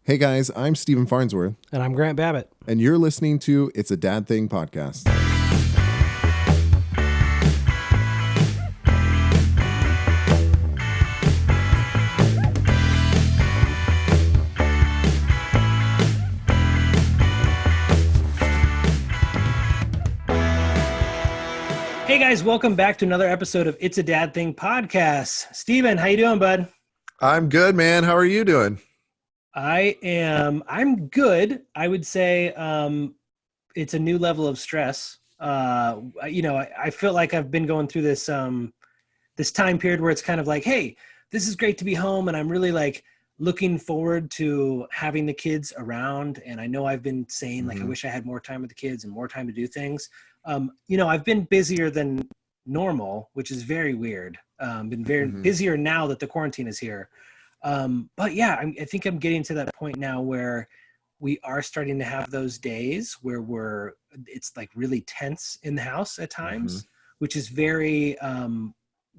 Hey guys, I'm Steven Farnsworth. And I'm Grant Babbitt. And you're listening to It's a Dad Thing podcast. Hey guys, welcome back to another episode of It's a Dad Thing podcast. Steven, how you doing, bud? I'm good, man. How are you doing? I'm good. I would say it's a new level of stress. I feel like I've been going through this this time period where it's kind of like, hey, this is great to be home, and I'm really like looking forward to having the kids around. And I know I've been saying like I wish I had more time with the kids and more time to do things. I've been busier than normal, which is very weird. Been very busier now that the quarantine is here. But yeah, I think I'm getting to that point now where we are starting to have those days where it's like really tense in the house at times, which is very,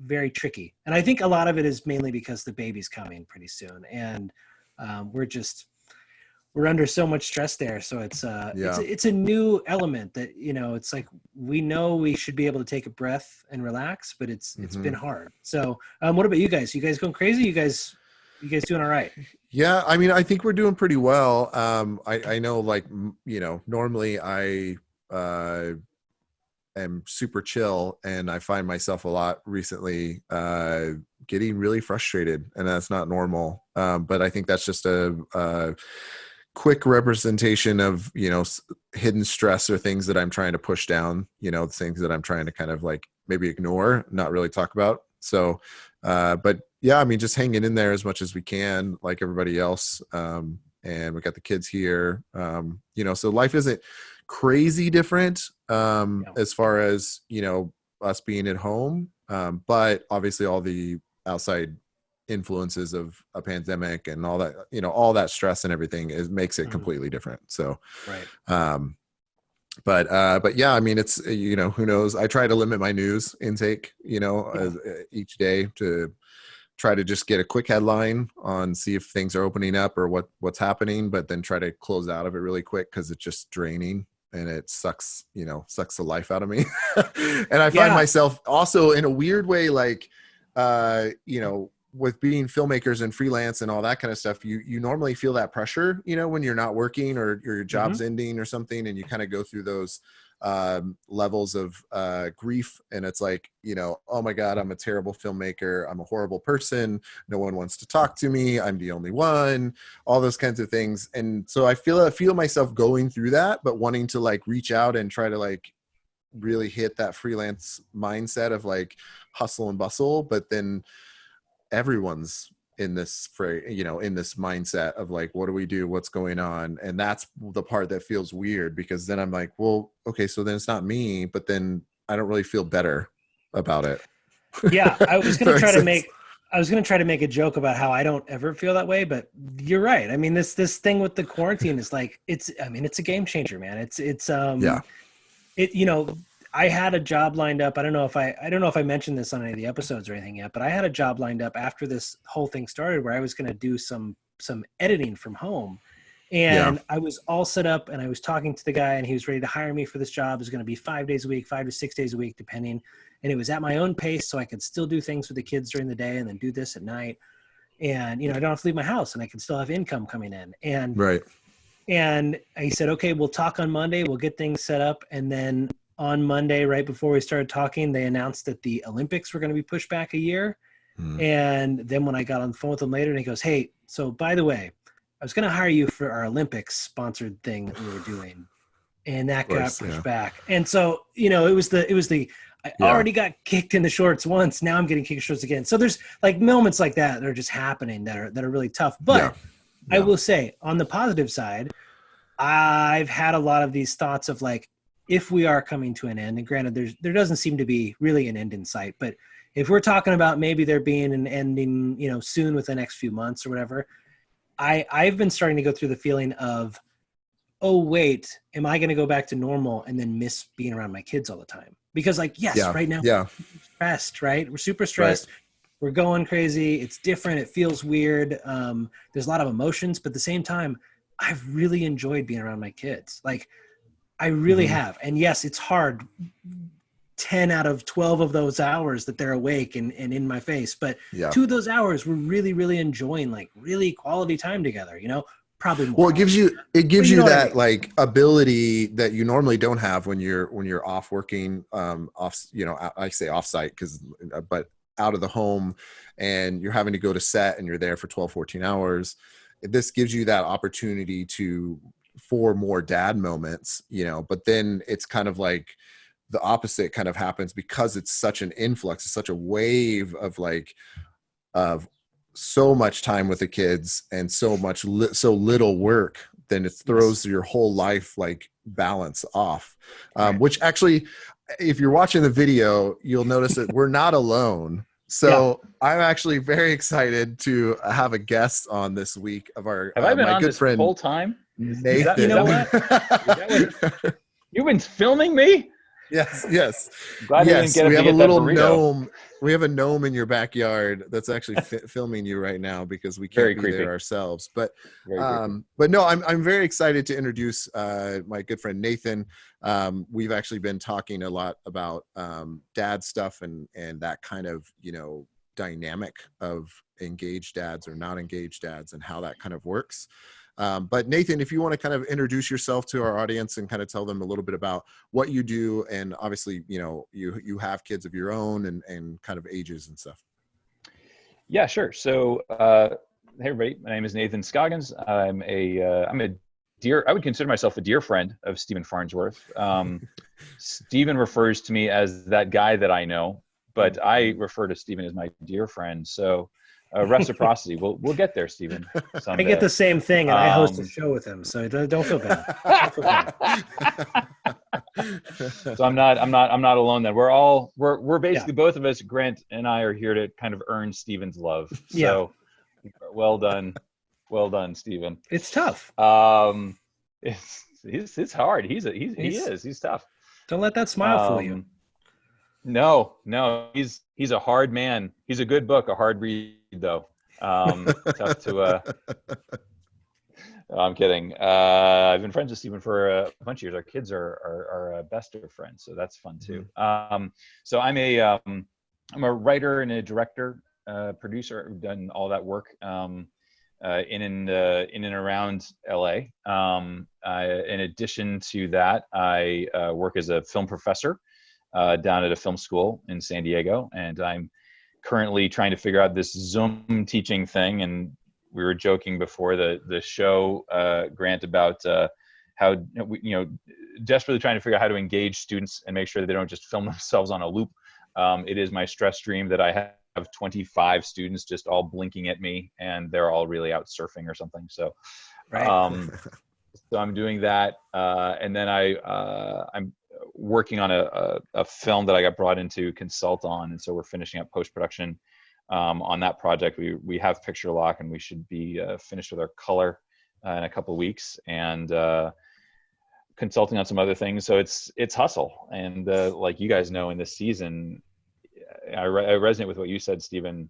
very tricky. And I think a lot of it is mainly because the baby's coming pretty soon, and we're under so much stress there. So it's a new element that, it's like, we know we should be able to take a breath and relax, but it's been hard. So, what about you guys? You guys going crazy? You guys doing all right? Yeah, I mean, I think we're doing pretty well. I know, like, normally I am super chill, and I find myself a lot recently getting really frustrated, and that's not normal. But I think that's just a quick representation of, hidden stress or things that I'm trying to push down, things that I'm trying to kind of like maybe ignore, not really talk about. So, but yeah, I mean, just hanging in there as much as we can, like everybody else. And we got the kids here, so life isn't crazy different, as far as, us being at home. But obviously all the outside influences of a pandemic and all that, all that stress and everything makes it completely different. So, right. But yeah, I mean, it's, who knows? I try to limit my news intake, each day to try to just get a quick headline on, see if things are opening up or what's happening, but then try to close out of it really quick, because it's just draining and it sucks the life out of me. And I find myself also in a weird way, like, with being filmmakers and freelance and all that kind of stuff, you normally feel that pressure, when you're not working or your job's ending or something, and you kind of go through those levels of grief, and it's like, oh my God, I'm a terrible filmmaker, I'm a horrible person, no one wants to talk to me, I'm the only one, all those kinds of things. And so I feel myself going through that, but wanting to like reach out and try to like really hit that freelance mindset of like hustle and bustle, but then everyone's in this in this mindset of like, what do we do, what's going on? And that's the part that feels weird, because then I'm like, well, okay, so then it's not me, but then I don't really feel better about it. Yeah, I was going to try to make a joke about how I don't ever feel that way, but you're right. I mean, this thing with the quarantine is like, it's a game changer, man. I had a job lined up. I don't know if I mentioned this on any of the episodes or anything yet, but I had a job lined up after this whole thing started where I was going to do some editing from home. And I was all set up, and I was talking to the guy, and he was ready to hire me for this job. It was going to be 5 days a week, 5 to 6 days a week, depending. And it was at my own pace, so I could still do things with the kids during the day and then do this at night. And, I don't have to leave my house, and I can still have income coming in. And, right. And he said, okay, we'll talk on Monday. We'll get things set up. And then on Monday, right before we started talking, they announced that the Olympics were going to be pushed back a year. And then when I got on the phone with him later, and he goes, hey, so by the way, I was going to hire you for our Olympics sponsored thing that we were doing. And that got pushed back. And so, I already got kicked in the shorts once. Now I'm getting kicked in the shorts again. So there's like moments like that are just happening that are really tough. But I will say, on the positive side, I've had a lot of these thoughts of like, if we are coming to an end, and granted, there doesn't seem to be really an end in sight, but if we're talking about maybe there being an ending, soon within the next few months or whatever, I've been starting to go through the feeling of, oh, wait, am I going to go back to normal and then miss being around my kids all the time? Because like, right now, we're stressed, right? We're super stressed. Right. we're going crazy. It's different. It feels weird. There's a lot of emotions, but at the same time, I've really enjoyed being around my kids. Like, I really have. And yes, it's hard. 10 out of 12 of those hours that they're awake and in my face. But 2 of those hours we're really, really enjoying, like, really quality time together, you know, probably more. Well, it gives you that I mean? Like ability that you normally don't have when you're off working, off, you know, I say off site but out of the home, and you're having to go to set and you're there for 12, 14 hours. This gives you that opportunity for more dad moments, you know, but then it's kind of like, the opposite kind of happens because it's such an influx, it's such a wave of so much time with the kids and so little work. Then it throws your whole life like balance off, which actually, if you're watching the video, you'll notice that we're not alone. So I'm actually very excited to have a guest on this week of our Have I been my on good this friend whole time? Nathan. You know what? You've been filming me? Yes. Glad Yes, we we have a little burrito. gnome. We have a gnome in your backyard that's actually filming you right now because we can't be there ourselves. But no, I'm very excited to introduce my good friend Nathan. We've actually been talking a lot about dad stuff and that kind of, you know, dynamic of engaged dads or not engaged dads and how that kind of works. But Nathan, if you want to kind of introduce yourself to our audience and kind of tell them a little bit about what you do, and obviously, you know, you have kids of your own and kind of ages and stuff. Yeah, sure. So, hey everybody, my name is Nathan Scoggins. I'm a dear, I would consider myself a dear friend of Steven Farnsworth. Steven refers to me as that guy that I know, but I refer to Steven as my dear friend. So, reciprocity. We'll get there, Stephen. Someday. I get the same thing, and I host a show with him, so don't feel bad. Don't feel bad. So I'm not alone. Then we're basically both of us. Grant and I are here to kind of earn Stephen's love. So well done, Stephen. It's tough. It's hard. He's tough. Don't let that smile fool you. No, he's a hard man. He's a good book, a hard read though. Tough to. I'm kidding. I've been friends with Stephen for a bunch of years. Our kids are best of friends, so that's fun too. So I'm a writer and a director, producer. I've done all that work in and around LA. In addition to that, I work as a film professor down at a film school in San Diego, and I'm currently trying to figure out this Zoom teaching thing. And we were joking before the show, Grant, about how desperately trying to figure out how to engage students and make sure that they don't just film themselves on a loop. It is my stress dream that I have 25 students just all blinking at me, and they're all really out surfing or something. So, so I'm doing that, and then I'm working on a film that I got brought in to consult on, and so we're finishing up post-production on that project. We have picture lock, and we should be finished with our color in a couple of weeks, and consulting on some other things. So it's hustle, and like you guys know, in this season, I resonate with what you said, Stephen.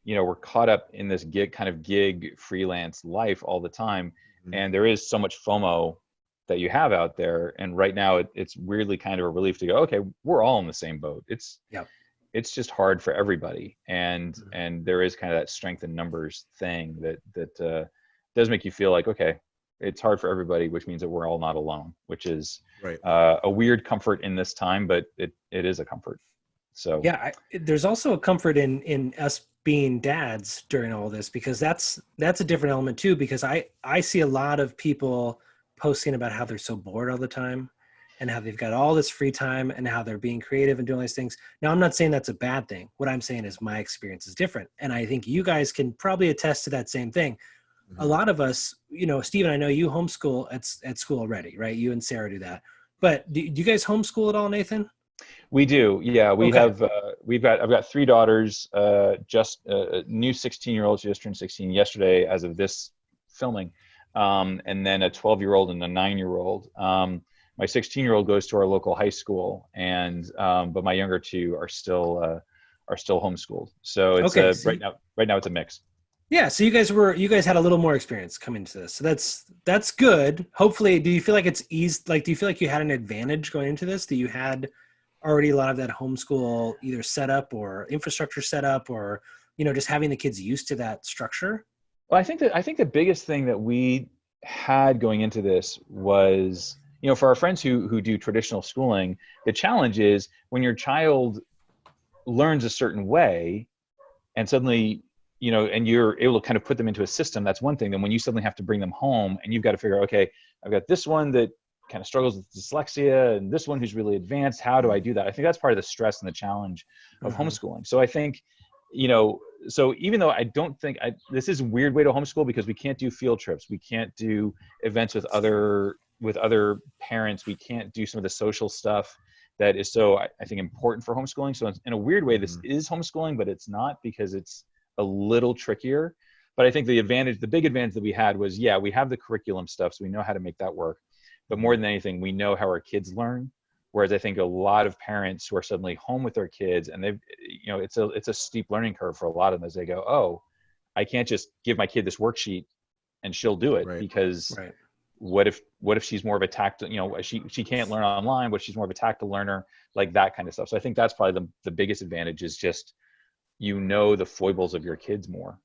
You know, we're caught up in this gig freelance life all the time, and there is so much FOMO that you have out there. And right now it's weirdly kind of a relief to go, okay, we're all in the same boat. It's just hard for everybody. And there is kind of that strength in numbers thing that does make you feel like, okay, it's hard for everybody, which means that we're all not alone, which is a weird comfort in this time, but it is a comfort. So there's also a comfort in us being dads during all this, because that's a different element too, because I see a lot of people posting about how they're so bored all the time and how they've got all this free time and how they're being creative and doing all these things. Now, I'm not saying that's a bad thing. What I'm saying is my experience is different. And I think you guys can probably attest to that same thing. A lot of us, Stephen, I know you homeschool at school already, right? You and Sarah do that. But do you guys homeschool at all, Nathan? We do. Yeah, we have. I've got 3 daughters. Just a new 16-year-old. She just turned 16 yesterday, as of this filming, and then a 12-year-old and a 9-year-old. My 16-year-old goes to our local high school, and but my younger 2 are still are still homeschooled. So it's Okay, so right now it's a mix. yeah, so you guys had a little more experience coming to this. So that's good. Hopefully, do you feel like it's eased? Like, do you feel like you had an advantage going into this? Do you had already a lot of that homeschool either set up or infrastructure set up, or, you know, just having the kids used to that structure? Well, I think the biggest thing that we had going into this was, you know, for our friends who do traditional schooling, the challenge is when your child learns a certain way and suddenly, you know, and you're able to kind of put them into a system, that's one thing. Then when you suddenly have to bring them home and you've got to figure out, okay, I've got this one that kind of struggles with dyslexia and this one who's really advanced. How do I do that? I think that's part of the stress and the challenge of homeschooling. So I think, you know, so even though I don't think this is a weird way to homeschool because we can't do field trips, we can't do events with other parents, we can't do some of the social stuff that is so, I think, important for homeschooling. So in a weird way, this is homeschooling, but it's not, because it's a little trickier. But I think the big advantage that we had was, yeah, we have the curriculum stuff, so we know how to make that work. But more than anything, we know how our kids learn. Whereas I think a lot of parents who are suddenly home with their kids, and they've, you know, it's a steep learning curve for a lot of them as they go, oh, I can't just give my kid this worksheet and she'll do it, because what if she's more of a tactile, you know, she can't learn online, but she's more of a tactile learner, like that kind of stuff. So I think that's probably the biggest advantage, is just, you know, the foibles of your kids more.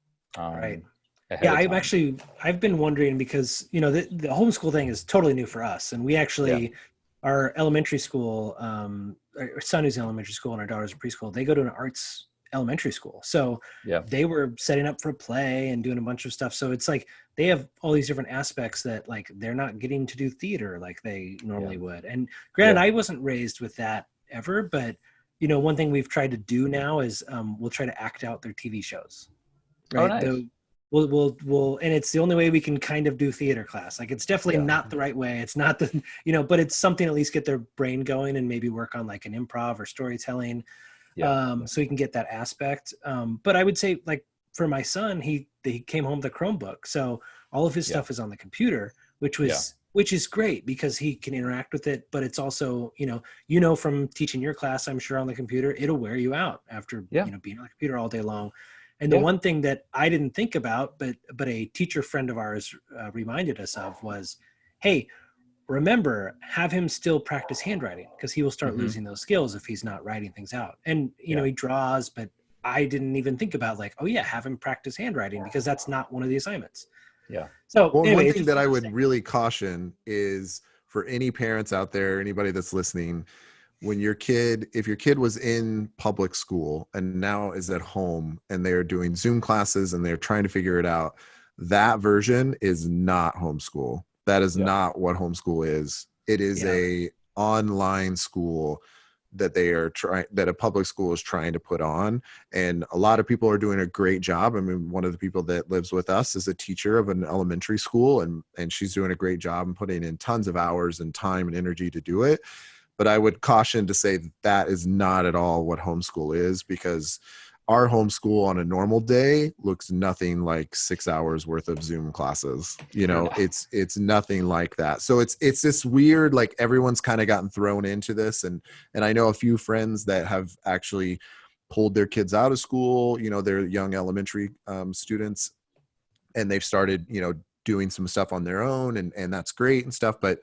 Yeah, I've been wondering, because, you know, the homeschool thing is totally new for us. And we actually, our elementary school, our son who's in elementary school and our daughter's in preschool, they go to an arts elementary school. So they were setting up for play and doing a bunch of stuff. So it's like, they have all these different aspects that, like, they're not getting to do theater like they normally would. And granted, I wasn't raised with that ever, but, you know, one thing we've tried to do now is we'll try to act out their TV shows. Right. Oh, nice. We'll, and it's the only way we can kind of do theater class. Like, it's definitely not the right way. It's not the, you know, but it's something at least get their brain going and maybe work on like an improv or storytelling. So we can get that aspect. But I would say, like, for my son, he came home with a Chromebook. So all of his stuff is on the computer, which is great because he can interact with it. But it's also, you know, from teaching your class, I'm sure, on the computer, it'll wear you out after, you know, being on the computer all day long. And the one thing that I didn't think about, but a teacher friend of ours reminded us of was, hey, remember, have him still practice handwriting, because he will start losing those skills if he's not writing things out. And, you know, he draws, but I didn't even think about, like, oh yeah, have him practice handwriting, because that's not one of the assignments. Yeah. So one thing that I would really caution is, for any parents out there, anybody that's listening, if your kid was in public school and now is at home and they're doing Zoom classes and they're trying to figure it out, that version is not homeschool. That is not what homeschool is. It is a online school that that a public school is trying to put on. And a lot of people are doing a great job. I mean, one of the people that lives with us is a teacher of an elementary school, and she's doing a great job and putting in tons of hours and time and energy to do it. But I would caution to say that is not at all what homeschool is, because our homeschool on a normal day looks nothing like 6 hours worth of Zoom classes. You know, it's nothing like that. So it's this weird, like, everyone's kind of gotten thrown into this. And I know a few friends that have actually pulled their kids out of school, you know, they're young elementary students, and they've started, you know, doing some stuff on their own, and that's great and stuff. But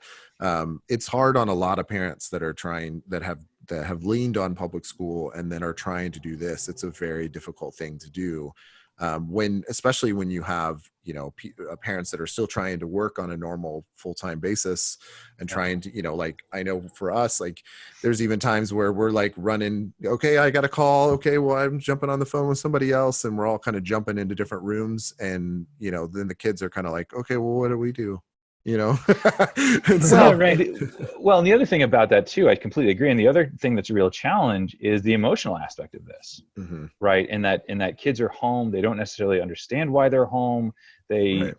it's hard on a lot of parents that have leaned on public school and then are trying to do this. It's a very difficult thing to do, especially when you have, you know, parents that are still trying to work on a normal full-time basis and trying to, you know, like, I know for us, like, there's even times where we're like running, okay, I got a call. Okay, well, I'm jumping on the phone with somebody else, and we're all kind of jumping into different rooms. And, you know, then the kids are kind of like, okay, well, what do we do? You know? Well, and the other thing about that too, I completely agree. And the other thing that's a real challenge is the emotional aspect of this, right? In that kids are home, they don't necessarily understand why they're home. They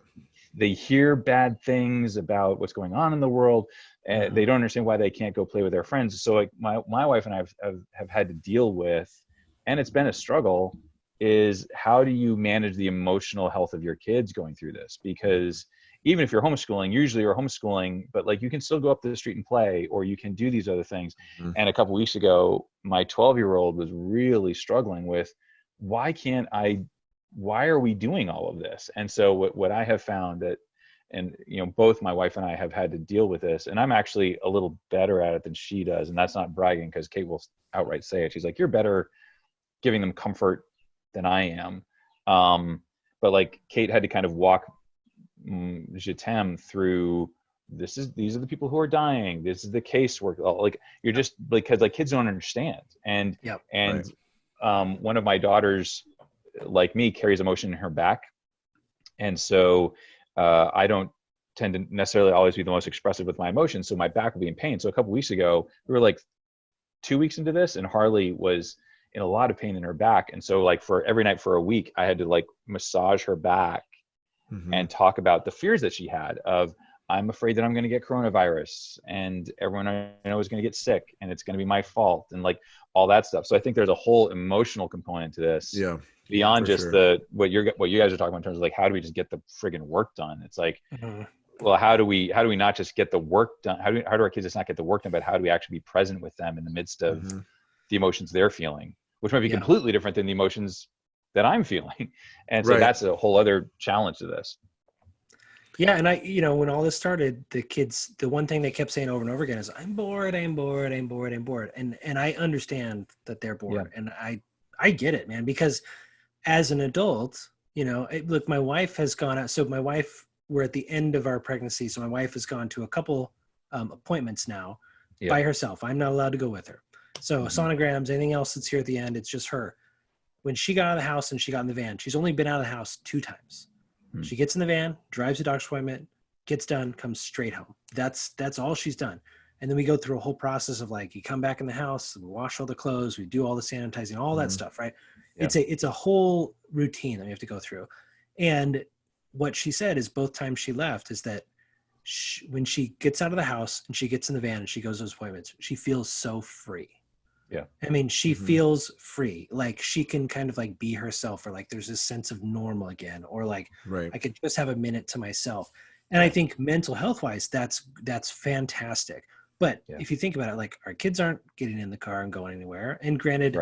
hear bad things about what's going on in the world, and they don't understand why they can't go play with their friends. So, like, my wife and I have had to deal with, and it's been a struggle, is how do you manage the emotional health of your kids going through this? Because even if you're homeschooling, usually you're homeschooling, but like you can still go up to the street and play, or you can do these other things. Mhm. And a couple weeks ago, my 12-year-old was really struggling with, why are we doing all of this? And so what I have found that, and both my wife and I have had to deal with this, and I'm actually a little better at it than she does. And that's not bragging, because Kate will outright say it. She's like, you're better giving them comfort than I am. But like Kate had to kind of walk Jitem through, these are the people who are dying, this is the casework, like you're just, because like kids don't understand. And Yep. and one of my daughters, like me, carries emotion in her back, and so I don't tend to necessarily always be the most expressive with my emotions, so my back will be in pain. So a couple weeks ago, we were like 2 weeks into this, and Harley was in a lot of pain in her back, and so like for every night for a week, I had to like massage her back and talk about the fears that she had of, I'm afraid that I'm going to get coronavirus, and everyone I know is going to get sick, and it's going to be my fault, and like all that stuff. So I think there's a whole emotional component to this, beyond just what you guys are talking about in terms of like, how do we just get the friggin' work done? It's like, well, how do we not just get the work done? How do our kids just not get the work done, but how do we actually be present with them in the midst of the emotions they're feeling, which might be completely different than the emotions that I'm feeling. And so that's a whole other challenge to this. Yeah. And when all this started, the kids, the one thing they kept saying over and over again is, I'm bored, I'm bored, I'm bored, I'm bored. And I understand that they're bored. And I get it, man, because as an adult, look, my wife has gone out. So we're at the end of our pregnancy. So my wife has gone to a couple appointments now by herself. I'm not allowed to go with her. So sonograms, anything else that's here at the end, it's just her. When she got out of the house and she got in the van, she's only been out of the house 2 times. She gets in the van, drives to doctor's appointment, gets done, comes straight home. That's all she's done. And then we go through a whole process of like, you come back in the house, we wash all the clothes, we do all the sanitizing, all that stuff, right? Yeah. It's a whole routine that we have to go through. And what she said is both times she left is that when she gets out of the house and she gets in the van and she goes to those appointments, she feels so free. Yeah. I mean, she feels free. Like she can kind of like be herself, or like there's this sense of normal again, or like I could just have a minute to myself. And I think mental health wise, that's fantastic. But if you think about it, like our kids aren't getting in the car and going anywhere. And granted,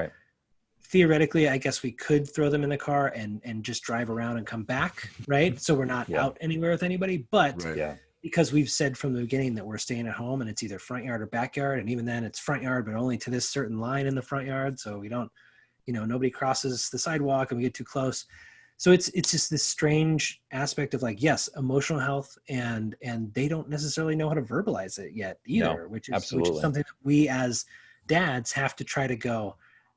theoretically, I guess we could throw them in the car and just drive around and come back, right? So we're not out anywhere with anybody. But because we've said from the beginning that we're staying at home, and it's either front yard or backyard, and even then it's front yard, but only to this certain line in the front yard. So we don't, nobody crosses the sidewalk and we get too close. So it's just this strange aspect of like, yes, emotional health, and they don't necessarily know how to verbalize it yet either, which is something that we as dads have to try to go,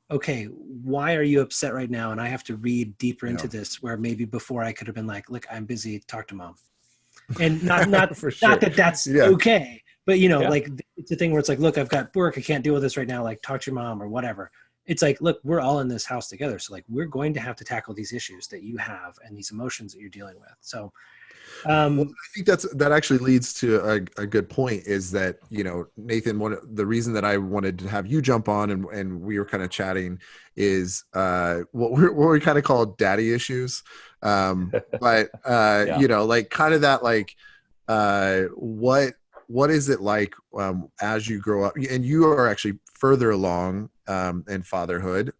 okay, why are you upset right now? And I have to read deeper into this, where maybe before I could have been like, look, I'm busy, talk to mom. And not For sure. not that that's okay, but like it's a thing where it's like, look, I've got work, I can't deal with this right now, like talk to your mom or whatever. It's like, look, we're all in this house together, so like we're going to have to tackle these issues that you have and these emotions that you're dealing with. So well, I think that actually leads to a good point, is that Nathan, the reason that I wanted to have you jump on and we were kind of chatting is what we kind of call daddy issues, but like kind of that, like what is it like as you grow up, and you are actually further along in fatherhood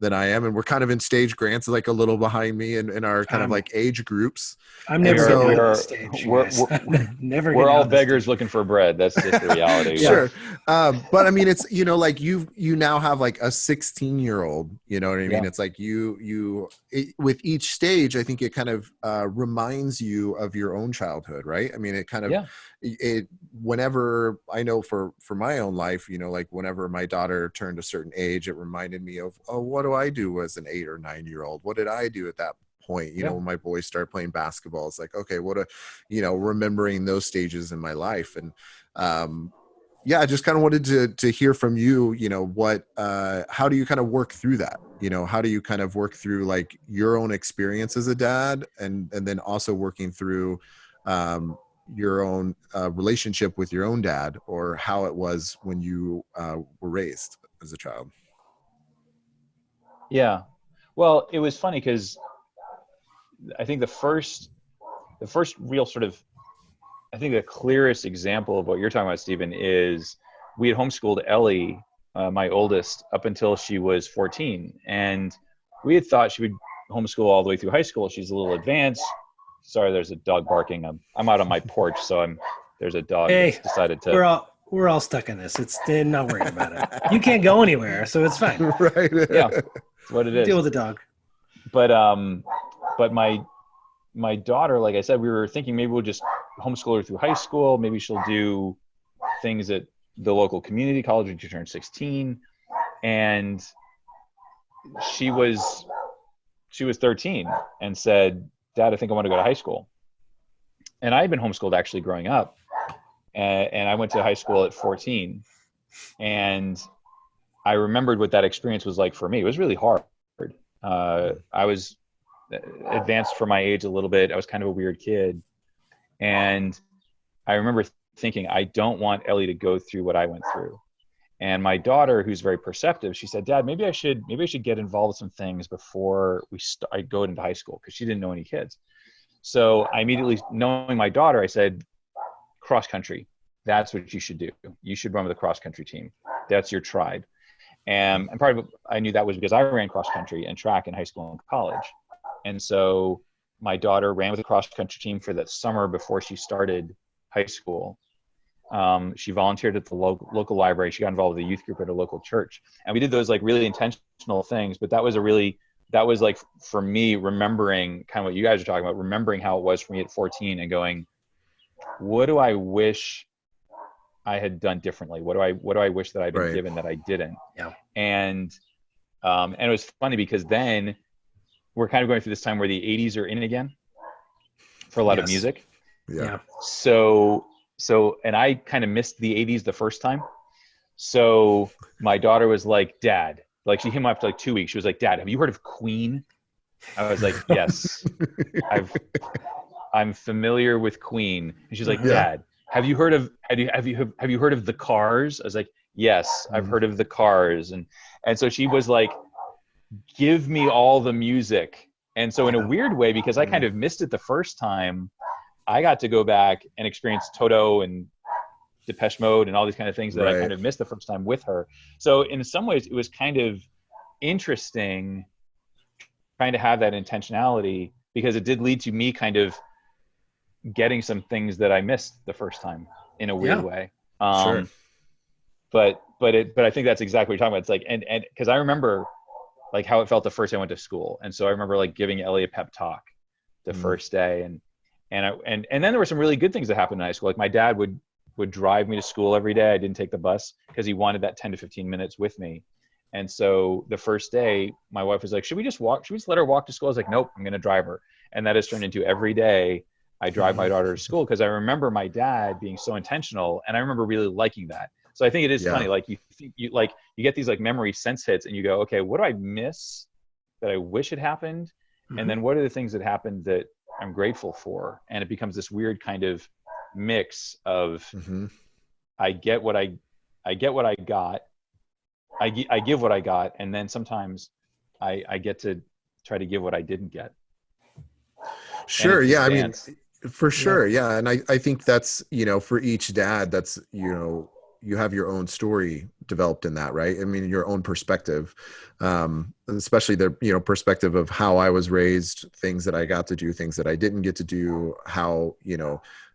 than I am, and we're kind of in stage, Grant's like a little behind me in our kind of like age groups. I'm never getting out of this stage. We're all beggars looking for bread. That's just the reality. Sure. But I mean, it's, like you now have like a 16-year-old, you know what I mean? It's like with each stage, I think it kind of reminds you of your own childhood, right? I mean, it kind of, whenever I know for my own life, like whenever my daughter turned a certain age, it reminded me of, oh, what do I do as an 8 or 9-year-old? What did I do at that point? When my boys started playing basketball, it's like, okay, remembering those stages in my life. And I just kind of wanted to hear from you, how do you kind of work through that? How do you kind of work through like your own experience as a dad, and then also working through your own relationship with your own dad, or how it was when you were raised as a child? Yeah. Well, it was funny because I think the first the first real sort of, I think the clearest example of what you're talking about, Stephen, is we had homeschooled Ellie, my oldest, up until she was 14. And we had thought she would homeschool all the way through high school. She's a little advanced. Sorry, there's a dog barking. I'm out on my porch, so there's a dog that's decided to. We're all stuck in this. It's not worried about it. You can't go anywhere, so it's fine. Right. Yeah, that's what it is. Deal with the dog. But my daughter, like I said, we were thinking maybe we'll just homeschool her through high school. Maybe she'll do things at the local community college when she turned 16. And she was 13 and said, Dad, I think I want to go to high school. And I had been homeschooled actually growing up. And I went to high school at 14. And I remembered what that experience was like for me. It was really hard. I was advanced for my age a little bit. I was kind of a weird kid. And I remember thinking, I don't want Ellie to go through what I went through. And my daughter, who's very perceptive, she said, Dad, maybe I should get involved with some things before I go into high school, because she didn't know any kids. So I immediately, knowing my daughter, I said, cross country. That's what you should do. You should run with a cross country team. That's your tribe. And part of it, I knew that was because I ran cross country and track in high school and college. And so my daughter ran with a cross country team for that summer before she started high school. She volunteered at the local library. She got involved with a youth group at a local church. And we did those like really intentional things, but that was like for me, remembering kind of what you guys are talking about, remembering how it was for me at 14 and going, what do I wish I had done differently? What do I wish that I'd been given that I didn't? Yeah. And it was funny because then we're kind of going through this time where the 80s are in again for a lot of music. Yeah. So, and I kind of missed the 80s the first time. So my daughter was like, Dad, like she came up after like 2 weeks. She was like, Dad, have you heard of Queen? I was like, yes, I'm familiar with Queen. And she's like, Dad, have you heard of the Cars? I was like, yes, I've heard of the Cars. And so she was like, give me all the music. And so in a weird way, because I kind of missed it the first time, I got to go back and experience Toto and Depeche Mode and all these kind of things that I kind of missed the first time with her. So in some ways it was kind of interesting trying to have that intentionality, because it did lead to me kind of getting some things that I missed the first time in a weird way. Sure. But I think that's exactly what you're talking about. It's like, and because I remember like how it felt the first day I went to school. And so I remember like giving Ellie a pep talk the first day. And then there were some really good things that happened in high school. Like my dad would drive me to school every day. I didn't take the bus because he wanted that 10 to 15 minutes with me. And so the first day my wife was like, should we just let her walk to school? I was like, nope, I'm going to drive her. And that has turned into every day I drive my daughter to school, because I remember my dad being so intentional, and I remember really liking that. So I think it is funny. Like you get these like memory sense hits and you go, okay, what do I miss that I wish had happened? And then what are the things that happened that I'm grateful for? And it becomes this weird kind of mix of I get what I got, I give what I got, and then sometimes I get to try to give what I didn't get. Sure. Yeah. I mean, for sure. Yeah. And I think that's, for each dad, that's, you have your own story developed in that, right? I mean, your own perspective, especially the, perspective of how I was raised, things that I got to do, things that I didn't get to do, how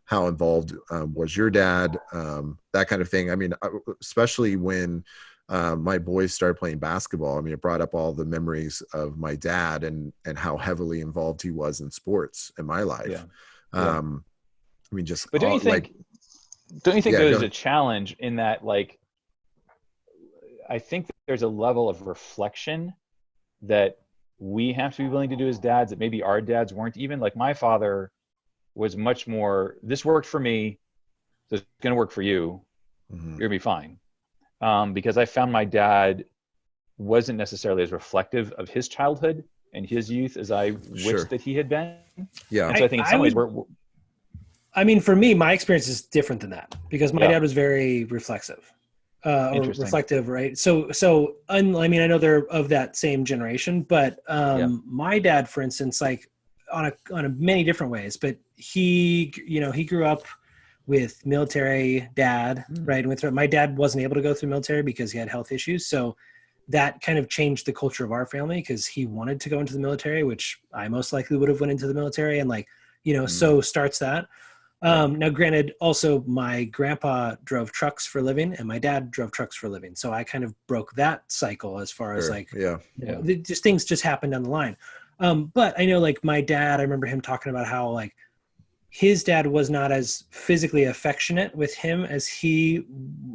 involved was your dad, that kind of thing. I mean, especially when my boys started playing basketball, I mean, it brought up all the memories of my dad and how heavily involved he was in sports in my life. Yeah. I mean, just, but don't you think there's a challenge in that? Like, I think there's a level of reflection that we have to be willing to do as dads that maybe our dads weren't. Even like my father was much more, this worked for me, so it's going to work for you. You're going to be fine. Because I found my dad wasn't necessarily as reflective of his childhood and his youth as I wished that he had been. Yeah. And so I think in some ways I mean, for me, my experience is different than that, because my dad was very reflexive, or reflective, right? So I mean, I know they're of that same generation, but my dad, for instance, like on a many different ways, but he grew up with military dad, right? And my dad wasn't able to go through military because he had health issues. So that kind of changed the culture of our family because he wanted to go into the military, which I most likely would have went into the military. And like, so starts that. Now, granted, also my grandpa drove trucks for a living and my dad drove trucks for a living. So I kind of broke that cycle as far as like, just things just happened down the line. But I know like my dad, I remember him talking about how like his dad was not as physically affectionate with him as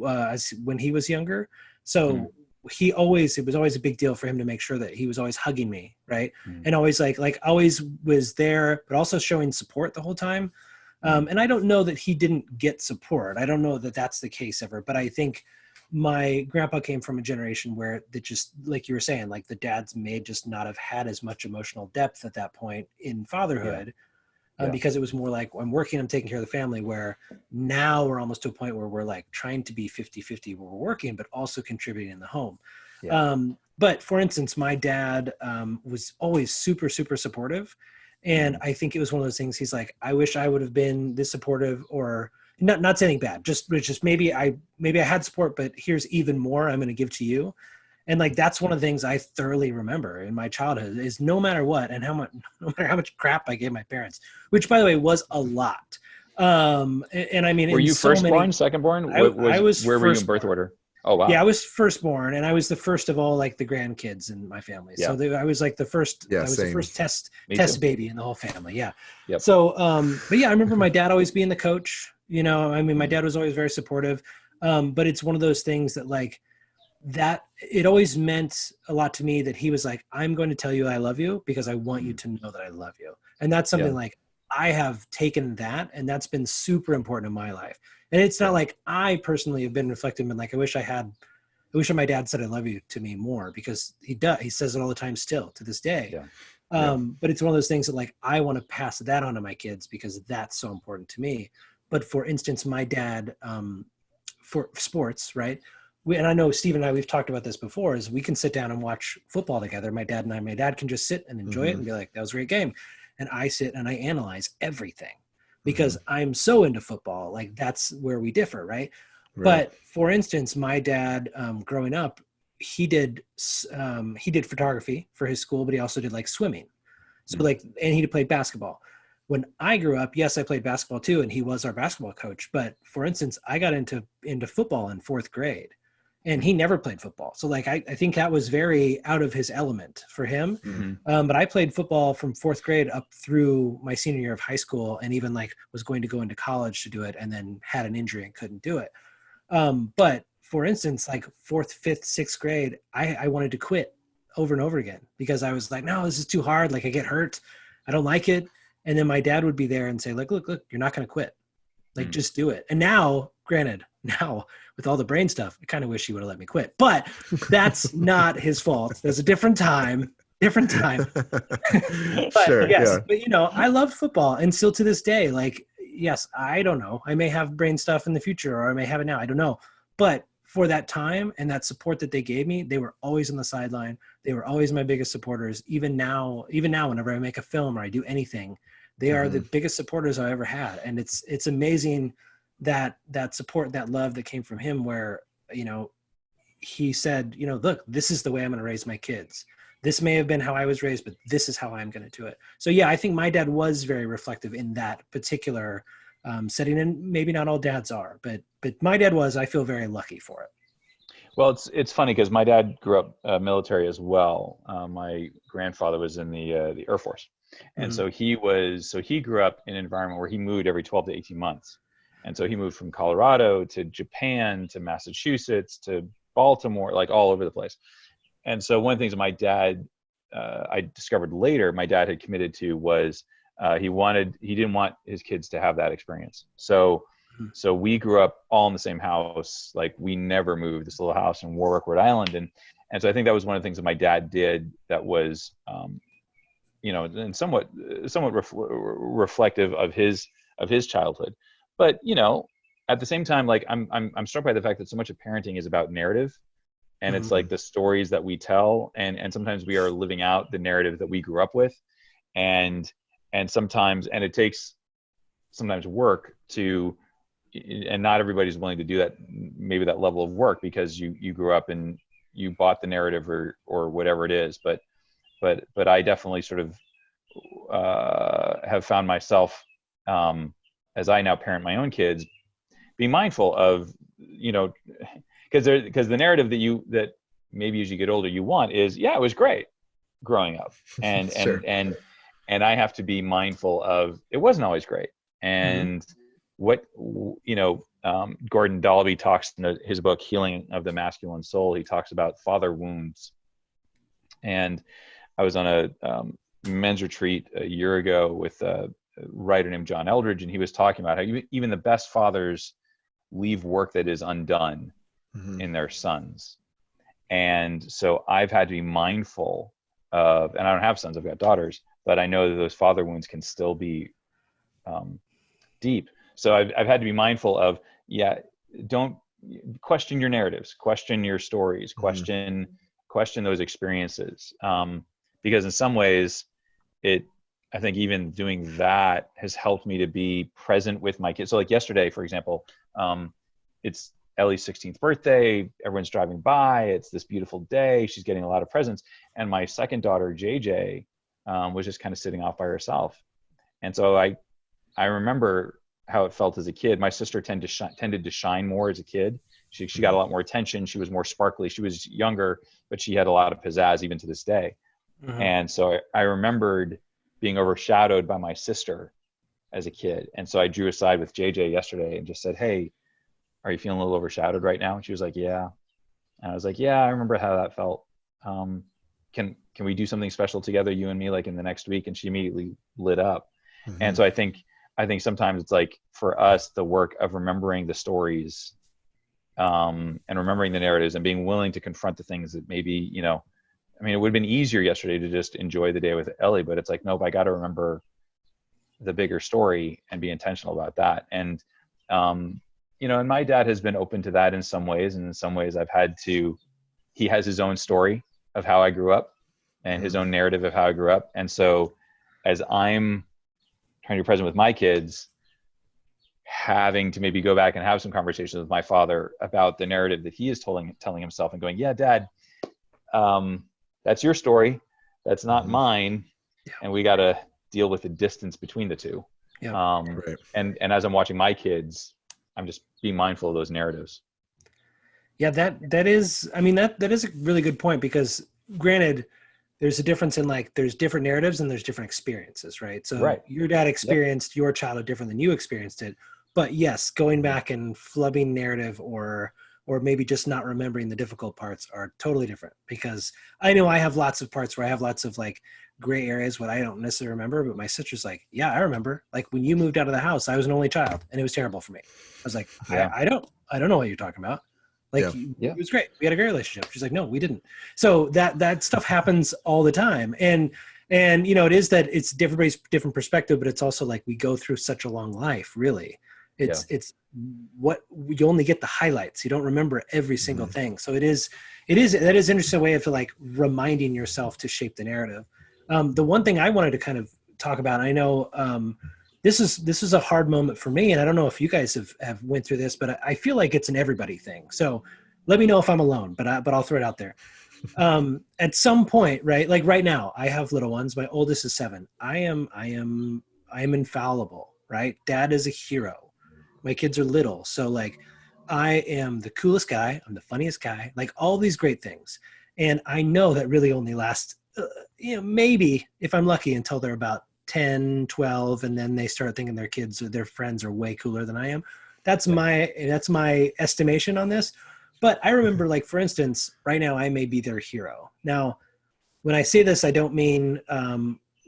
as when he was younger. So it was always a big deal for him to make sure that he was always hugging me. Right. And always like always was there, but also showing support the whole time. And I don't know that he didn't get support. I don't know that that's the case ever, but I think my grandpa came from a generation where that just like you were saying, like the dads may just not have had as much emotional depth at that point in fatherhood. Because it was more like I'm working, I'm taking care of the family, where now we're almost to a point where we're like trying to be 50-50 where we're working, but also contributing in the home. But for instance, my dad was always super, super supportive. And I think it was one of those things he's like, I wish I would have been this supportive, or not saying bad, just maybe I had support, but here's even more I'm going to give to you. And like, that's one of the things I thoroughly remember in my childhood is no matter what, and no matter how much crap I gave my parents, which by the way, was a lot. And I mean, were you firstborn, secondborn? I was where were you in birth order? Oh, wow. Yeah, I was firstborn, and I was the first of all like the grandkids in my family. So I was like the first. I was the first test baby in the whole family. Yeah. So, but yeah, I remember my dad always being the coach. I mean, my dad was always very supportive. But it's one of those things that like that it always meant a lot to me that he was like, I'm going to tell you I love you because I want you to know that I love you. And that's something like I have taken that, and that's been super important in my life. And it's not like I personally have been reflective and like, I wish my dad said I love you to me more, because he does. He says it all the time still to this day. But it's one of those things that like, I want to pass that on to my kids because that's so important to me. But for instance, my dad, for sports, right? And I know Steve and I, we've talked about this before, is we can sit down and watch football together. My dad can just sit and enjoy it and be like, that was a great game. And I sit and I analyze everything because I'm so into football. Like that's where we differ. Right. But for instance, my dad, growing up, he did photography for his school, but he also did like swimming. So like, and he played basketball. When I grew up, yes, I played basketball too. And he was our basketball coach. But for instance, I got into football in 4th grade. And he never played football. So like, I think that was very out of his element for him. But I played football from 4th grade up through my senior year of high school, and even like was going to go into college to do it, and then had an injury and couldn't do it. But for instance, like 4th, 5th, 6th grade, I wanted to quit over and over again because I was like, no, this is too hard. Like I get hurt. I don't like it. And then my dad would be there and say like, look, you're not going to quit. Like, just do it. And now, granted, with all the brain stuff, I kind of wish he would have let me quit, but that's not his fault. There's a different time. But I love football. And still to this day, like, yes, I don't know. I may have brain stuff in the future, or I may have it now. I don't know. But for that time and that support that they gave me, they were always on the sideline. They were always my biggest supporters. Even now, whenever I make a film or I do anything, they are the biggest supporters I've ever had. And it's amazing that support, that love that came from him, where, he said, look, this is the way I'm going to raise my kids. This may have been how I was raised, but this is how I'm going to do it. So yeah, I think my dad was very reflective in that particular setting, and maybe not all dads are, but my dad was. I feel very lucky for it. Well, it's funny because my dad grew up military as well. My grandfather was in the Air Force. And so he grew up in an environment where he moved every 12 to 18 months. And so he moved from Colorado to Japan to Massachusetts to Baltimore, like all over the place. And so one of the things that my dad, I discovered later, my dad had committed to was he didn't want his kids to have that experience. So we grew up all in the same house. Like we never moved, this little house in Warwick, Rhode Island. And so I think that was one of the things that my dad did that was, and somewhat reflective of his childhood. But, at the same time, like I'm struck by the fact that so much of parenting is about narrative, and it's like the stories that we tell. And sometimes we are living out the narrative that we grew up with. And and it takes sometimes work to, and not everybody's willing to do that, maybe that level of work, because you grew up and you bought the narrative or whatever it is. But I definitely sort of have found myself, as I now parent my own kids, be mindful of, because the narrative that maybe as you get older you want is, yeah, it was great growing up, and Sure. and I have to be mindful of, it wasn't always great. And what, Gordon Dolby talks in his book Healing of the Masculine Soul, he talks about father wounds. And I was on a men's retreat a year ago with a writer named John Eldridge, and he was talking about how even the best fathers leave work that is undone in their sons. And so I've had to be mindful of, and I don't have sons, I've got daughters, but I know that those father wounds can still be deep. So I've had to be mindful of, don't question your narratives, question your stories, question those experiences. Because in some ways I think even doing that has helped me to be present with my kids. So like yesterday, for example, it's Ellie's 16th birthday. Everyone's driving by. It's this beautiful day. She's getting a lot of presents. And my second daughter, JJ, was just kind of sitting off by herself. And so I remember how it felt as a kid. My sister tended to shine more as a kid. She got a lot more attention. She was more sparkly. She was younger, but she had a lot of pizzazz even to this day. And so I remembered being overshadowed by my sister as a kid. And so I drew aside with JJ yesterday and just said, hey, are you feeling a little overshadowed right now? And she was like, yeah. And I was like, yeah, I remember how that felt. Can we do something special together, you and me, like in the next week? And she immediately lit up. And so I think sometimes it's like, for us, the work of remembering the stories, and remembering the narratives, and being willing to confront the things that maybe, it would have been easier yesterday to just enjoy the day with Ellie, but it's like, nope, I got to remember the bigger story and be intentional about that. And, and my dad has been open to that in some ways. And in some ways he has his own story of how I grew up and his own narrative of how I grew up. And so as I'm trying to be present with my kids, having to maybe go back and have some conversations with my father about the narrative that he is telling himself, and going, yeah, Dad, that's your story. That's not mine. Yeah. And we got to deal with the distance between the two. Yeah. Right. And as I'm watching my kids, I'm just being mindful of those narratives. Yeah, that is a really good point, because granted, there's a difference in, like, there's different narratives and there's different experiences, right? So your dad experienced your childhood different than you experienced it. But yes, going back and flubbing narrative or maybe just not remembering the difficult parts are totally different, because I know I have lots of parts where I have lots of like gray areas what I don't necessarily remember, but my sister's like, yeah, I remember, like, when you moved out of the house, I was an only child and it was terrible for me. I was like, I don't know what you're talking about. Like, it was great. We had a great relationship. She's like, no, we didn't. So that stuff happens all the time. And it is that it's everybody's different perspective, but it's also like, we go through such a long life, really. It's what you only get the highlights. You don't remember every single thing. So that is an interesting way of, like, reminding yourself to shape the narrative. The one thing I wanted to kind of talk about, I know this is a hard moment for me, and I don't know if you guys have went through this, but I feel like it's an everybody thing. So let me know if I'm alone, but I'll throw it out there. At some point, right? Like right now, I have little ones. My oldest is 7. I am infallible, right? Dad is a hero. My kids are little. So, like, I am the coolest guy. I'm the funniest guy, like all these great things. And I know that really only lasts, maybe if I'm lucky, until they're about 10, 12. And then they start thinking their kids or their friends are way cooler than I am. That's my estimation on this. But I remember, like, for instance, right now I may be their hero. Now, when I say this, I don't mean,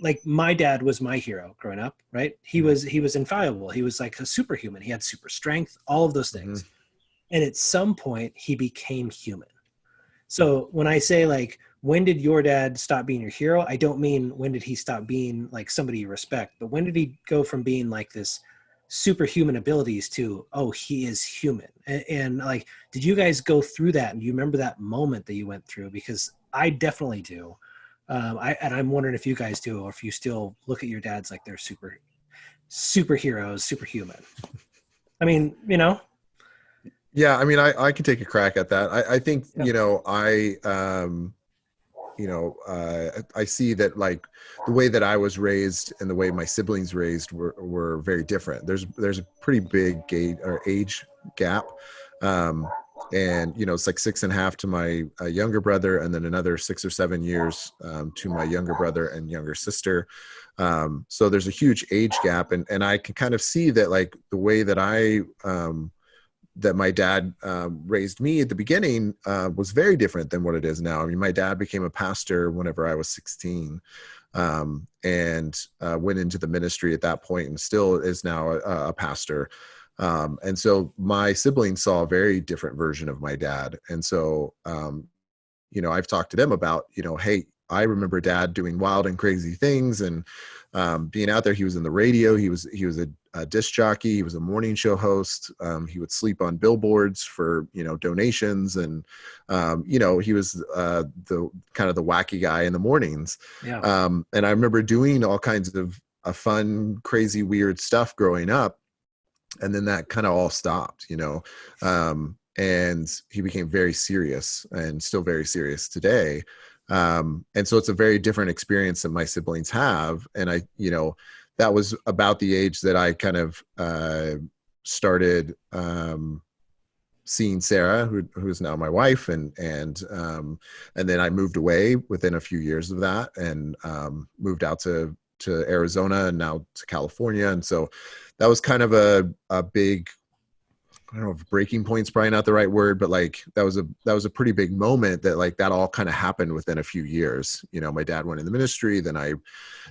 like, my dad was my hero growing up, right? He was infallible. He was like a superhuman. He had super strength, all of those things. And at some point he became human. So when I say, like, when did your dad stop being your hero? I don't mean when did he stop being, like, somebody you respect, but when did he go from being like this superhuman abilities to, oh, he is human? And like, did you guys go through that? And do you remember that moment that you went through? Because I definitely do. I'm wondering if you guys do, or if you still look at your dads like they're superheroes, superhuman. I mean, you know. Yeah, I mean, I can take a crack at that. I think, Yeah. I see that, like, the way that I was raised and the way my siblings raised were very different. There's a pretty big age gap. And, it's like 6.5 to my younger brother, and then another 6 or 7 years to my younger brother and younger sister. So there's a huge age gap, and I can kind of see that, like, the way that that my dad raised me at the beginning was very different than what it is now. I mean, my dad became a pastor whenever I was 16, and went into the ministry at that point, and still is now a pastor. And so my siblings saw a very different version of my dad. And so, I've talked to them about, hey, I remember dad doing wild and crazy things, and being out there. He was in the radio. He was a disc jockey. He was a morning show host. He would sleep on billboards for, donations. And, he was the kind of the wacky guy in the mornings. Yeah. And I remember doing all kinds of fun, crazy, weird stuff growing up. And then that kind of all stopped, and he became very serious, and still very serious today. And so it's a very different experience than my siblings have. And that was about the age that I kind of started seeing Sarah, who is now my wife, and then I moved away within a few years of that, and moved out to Arizona, and now to California. And so that was kind of a big, I don't know if breaking point's probably not the right word, but like that was a pretty big moment that, like, that all kind of happened within a few years. My dad went in the ministry, then I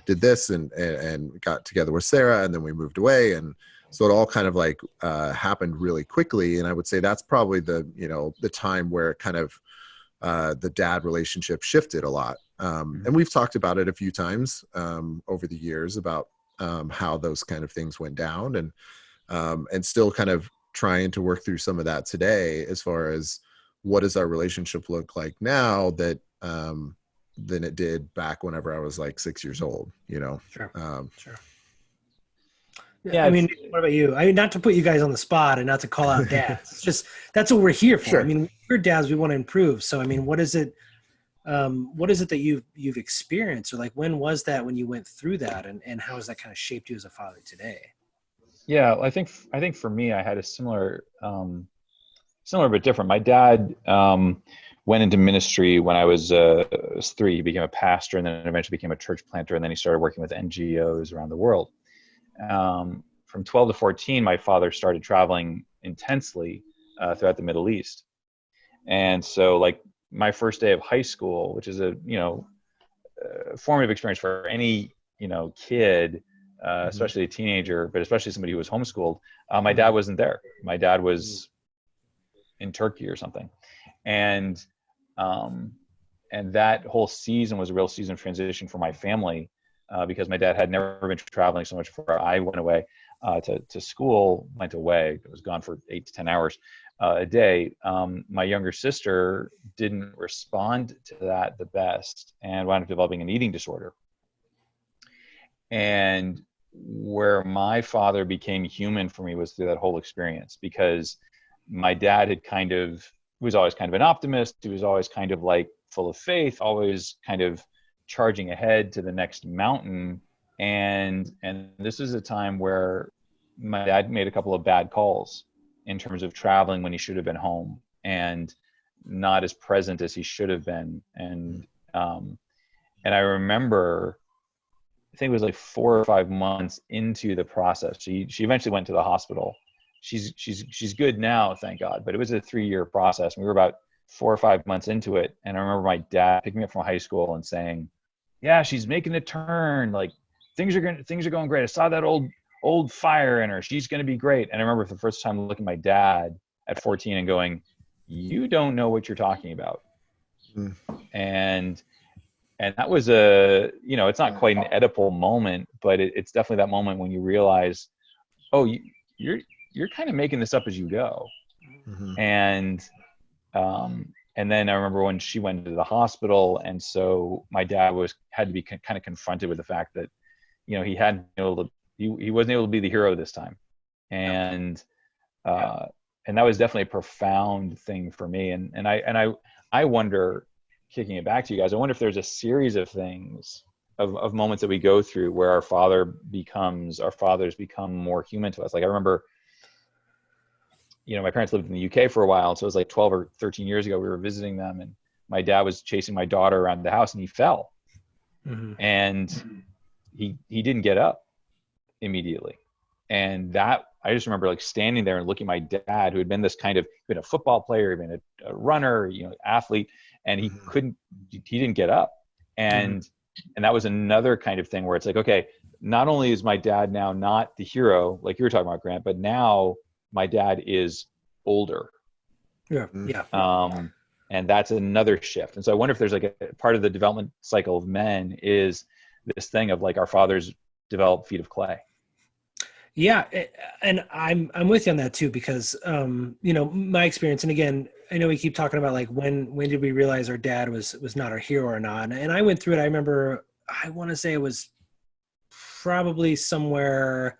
did this and got together with Sarah, and then we moved away. And so it all kind of like happened really quickly. And I would say that's probably the time where kind of the dad relationship shifted a lot. And we've talked about it a few times over the years about how those kind of things went down, and still kind of trying to work through some of that today, as far as what does our relationship look like now that than it did back whenever I was like 6 years old, Sure. Sure. Yeah, I mean, what about you? I mean, not to put you guys on the spot and not to call out dads. It's just, that's what we're here for. Sure. I mean, we're dads, we want to improve. So, I mean, what is it that you've experienced, or like, when was that when you went through that, and how has that kind of shaped you as a father today? Yeah, I think for me, I had a similar but different. My dad went into ministry when I was 3. He became a pastor, and then eventually became a church planter, and then he started working with NGOs around the world. From 12 to 14, my father started traveling intensely throughout the Middle East. And so, like, my first day of high school, which is a formative experience for any kid, especially a teenager, but especially somebody who was homeschooled. My dad wasn't there. My dad was in Turkey or something, and that whole season was a real season of transition for my family, because my dad had never been traveling so much before. I went away to school, went away. I was gone for 8 to 10 hours a day. My younger sister didn't respond to that the best, and wound up developing an eating disorder. And where my father became human for me was through that whole experience, because my dad was always kind of an optimist. He was always kind of like full of faith, always kind of charging ahead to the next mountain. And this is a time where my dad made a couple of bad calls in terms of traveling when he should have been home, and not as present as he should have been. And I remember, I think it was like 4 or 5 months into the process, she eventually went to the hospital. She's good now, thank God. But it was a 3-year process. We were about 4 or 5 months into it, and I remember my dad picking me up from high school and saying, "Yeah, she's making a turn. Like, things are going great. I saw that old fire in her. She's going to be great." And I remember for the first time looking at my dad at 14 and going, "You don't know what you're talking about." And that was it's not quite an Oedipal moment, but it's definitely that moment when you realize, oh, you're kind of making this up as you go. And And then I remember when she went to the hospital, and so my dad had to be kind of confronted with the fact that, you know, he hadn't been able to, he wasn't able to be the hero this time. And and that was definitely a profound thing for me. And I wonder, kicking it back to you guys, I wonder if there's a series of things, of moments that we go through where our fathers become more human to us. Like I remember, you know, my parents lived in the UK for a while. So it was like 12 or 13 years ago, we were visiting them, and my dad was chasing my daughter around the house and he fell. And he didn't get up immediately. And that, I just remember like standing there and looking at my dad, who had been this kind of, been a football player, been a runner, you know, athlete, and he didn't get up. And that was another kind of thing where it's like, okay, not only is my dad now not the hero, like you were talking about, Grant, but now my dad is older. Yeah. And that's another shift. And so I wonder if there's like a part of the development cycle of men is this thing of like, our fathers develop feet of clay. Yeah. And I'm with you on that too, because, you know, my experience, and again, I know we keep talking about like, when did we realize our dad was not our hero or not? And I went through it. I remember, I want to say it was probably somewhere,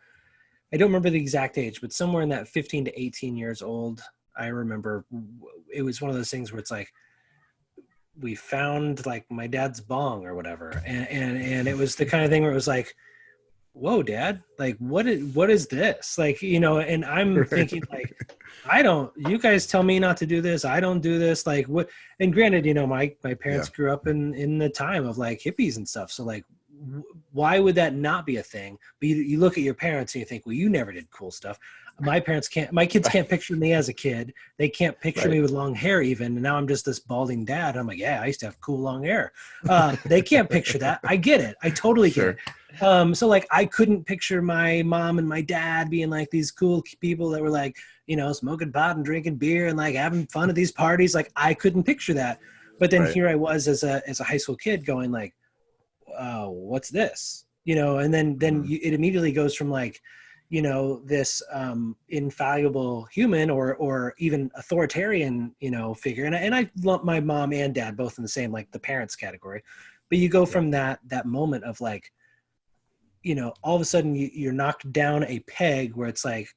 I don't remember the exact age, but somewhere in that 15 to 18 years old. I remember it was one of those things where it's like, we found like my dad's bong or whatever. And it was the kind of thing where it was like, whoa, Dad, like, what is this? Like, you know, and I'm thinking like, you guys tell me not to do this. I don't do this. Like what? And granted, you know, my parents grew up in the time of like hippies and stuff. So like, why would that not be a thing? But you look at your parents and you think, well, you never did cool stuff. My kids can't picture me as a kid. They can't picture me with long hair even. And now I'm just this balding dad. I'm like, yeah, I used to have cool long hair. They can't picture that. I get it. I totally get it. So like, I couldn't picture my mom and my dad being like these cool people that were like, you know, smoking pot and drinking beer and like having fun at these parties. Like I couldn't picture that. But then here I was as a high school kid going like, what's this? You know, and then it immediately goes from like, you know, this infallible human or even authoritarian, you know, figure. And I lump my mom and dad both in the same, like the parents category. But you go from that moment of like, you know, all of a sudden you're knocked down a peg where it's like,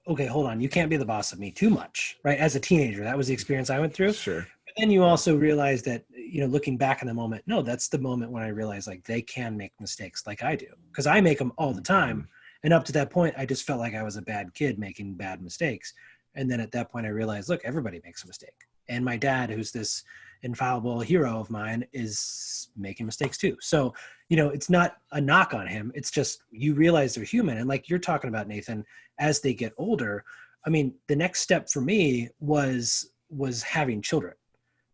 okay, hold on, you can't be the boss of me too much, right? As a teenager, that was the experience I went through. Sure. But then you also realize that, you know, looking back in the moment, no, that's the moment when I realized like they can make mistakes like I do, because I make them all the time. And up to that point, I just felt like I was a bad kid making bad mistakes. And then at that point, I realized, look, everybody makes a mistake. And my dad, who's this infallible hero of mine, is making mistakes too. So, you know, it's not a knock on him. It's just, you realize they're human. And like you're talking about, Nathan, as they get older, I mean, the next step for me was having children.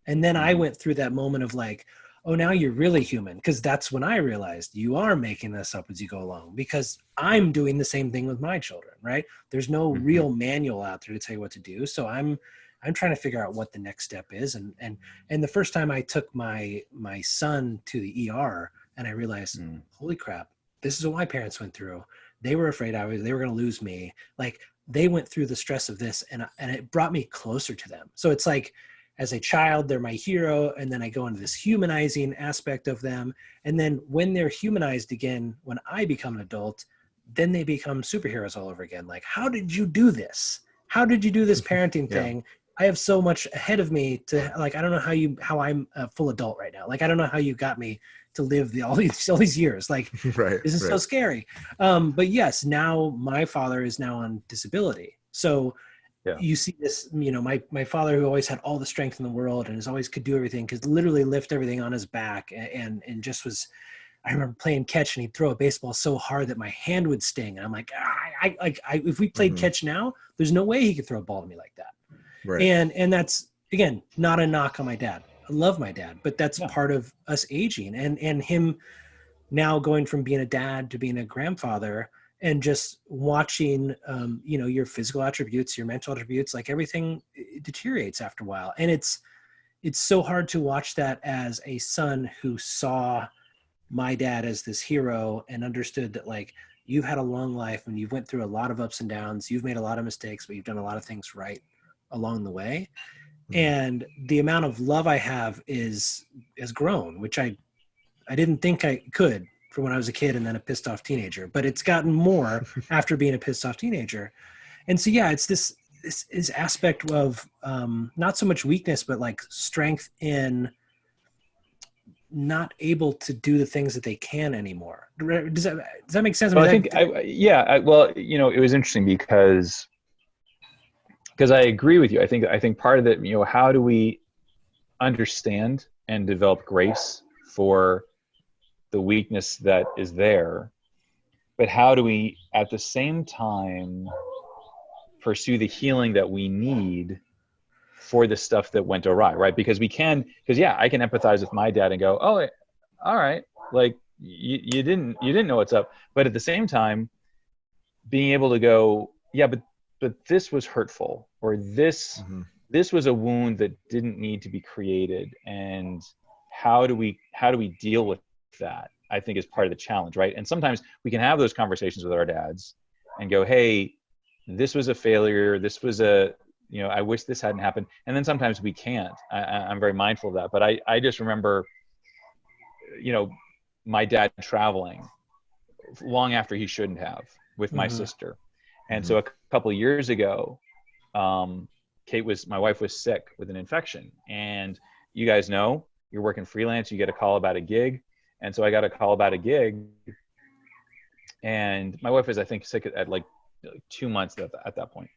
And then I went through that moment of like, oh, now you're really human. Because that's when I realized you are making this up as you go along, because I'm doing the same thing with my children, right? There's no real manual out there to tell you what to do. So I'm trying to figure out what the next step is. And the first time I took my son to the ER and I realized, holy crap, this is what my parents went through. They were afraid they were going to lose me. Like they went through the stress of this and it brought me closer to them. So it's like, as a child, they're my hero. And then I go into this humanizing aspect of them. And then when they're humanized again, when I become an adult, then they become superheroes all over again. Like, how did you do this? How did you do this parenting thing? I have so much ahead of me to like, I don't know how I'm a full adult right now. Like, I don't know how you got me to live all these years. Like, this is so scary. But yes, now my father is now on disability. So you see this, you know, my father, who always had all the strength in the world and always could do everything, could literally lift everything on his back and just was, I remember playing catch and he'd throw a baseball so hard that my hand would sting. And I'm like, if we played catch now, there's no way he could throw a ball to me like that. Right. And that's, again, not a knock on my dad. I love my dad, but that's part of us aging and him now going from being a dad to being a grandfather. And just watching, you know, your physical attributes, your mental attributes, like everything deteriorates after a while. And it's so hard to watch that as a son who saw my dad as this hero and understood that like you've had a long life and you've went through a lot of ups and downs. You've made a lot of mistakes, but you've done a lot of things right along the way. And the amount of love I have has grown, which I didn't think I could for when I was a kid and then a pissed off teenager, but it's gotten more after being a pissed off teenager. And so, yeah, it's this aspect of not so much weakness, but like strength in not able to do the things that they can anymore. Does that make sense? Well, I think, well, you know, it was interesting because I agree with you. I think part of it, you know, how do we understand and develop grace for the weakness that is there, but how do we at the same time pursue the healing that we need for the stuff that went awry, right? Because I can empathize with my dad and go, oh, all right, like you didn't know what's up, but at the same time being able to go, yeah, but this was hurtful, or this was a wound that didn't need to be created, and how do we deal with that, I think, is part of the challenge, right? And sometimes we can have those conversations with our dads and go, hey, this was a failure, this was a, you know, I wish this hadn't happened. And then sometimes we can't. I'm very mindful of that. But I just remember, you know, my dad traveling long after he shouldn't have with my sister. And so a couple of years ago, my wife was sick with an infection. And you guys know, you're working freelance, you get a call about a gig. And so I got a call about a gig. And my wife was, I think, sick at like 2 months at that point.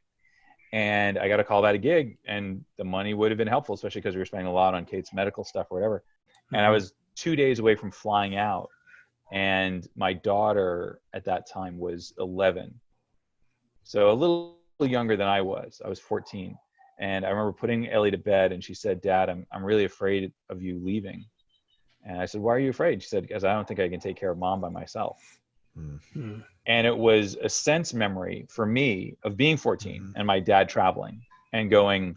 And I got a call about a gig, and the money would have been helpful, especially because we were spending a lot on Kate's medical stuff or whatever. And I was 2 days away from flying out. And my daughter at that time was 11. So a little younger than I was. I was 14. And I remember putting Ellie to bed, and she said, Dad, I'm really afraid of you leaving. And I said, why are you afraid? She said, because I don't think I can take care of Mom by myself. And it was a sense memory for me of being 14 and my dad traveling and going,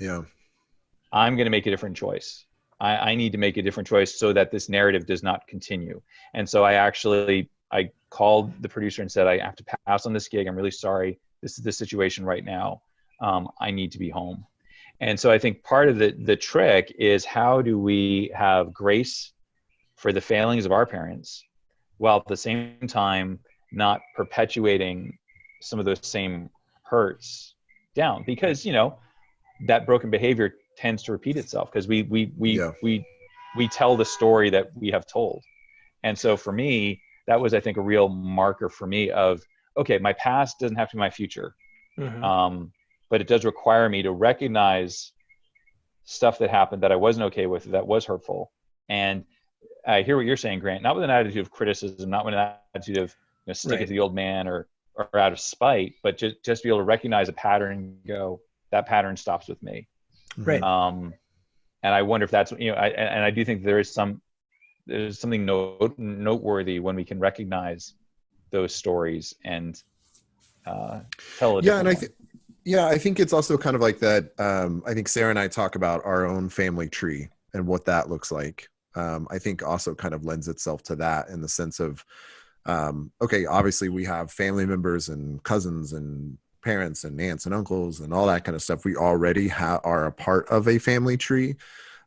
I'm going to make a different choice. I need to make a different choice so that this narrative does not continue. And so I called the producer and said, I have to pass on this gig. I'm really sorry. This is the situation right now. I need to be home. And so I think part of the trick is, how do we have grace for the failings of our parents, while at the same time not perpetuating some of those same hurts down? Because, you know, that broken behavior tends to repeat itself, because we tell the story that we have told. And so for me, that was, I think, a real marker for me of, okay, my past doesn't have to be my future. But it does require me to recognize stuff that happened that I wasn't okay with, that was hurtful. And I hear what you're saying, Grant, not with an attitude of criticism, not with an attitude of, you know, stick it to the old man or out of spite, but just be able to recognize a pattern and go, that pattern stops with me. Right. And I wonder if that's, you know, I do think there's something noteworthy when we can recognize those stories and tell it. And I think it's also kind of like that. I think Sarah and I talk about our own family tree and what that looks like. I think also kind of lends itself to that, in the sense of, okay, obviously we have family members and cousins and parents and aunts and uncles and all that kind of stuff. We already are a part of a family tree.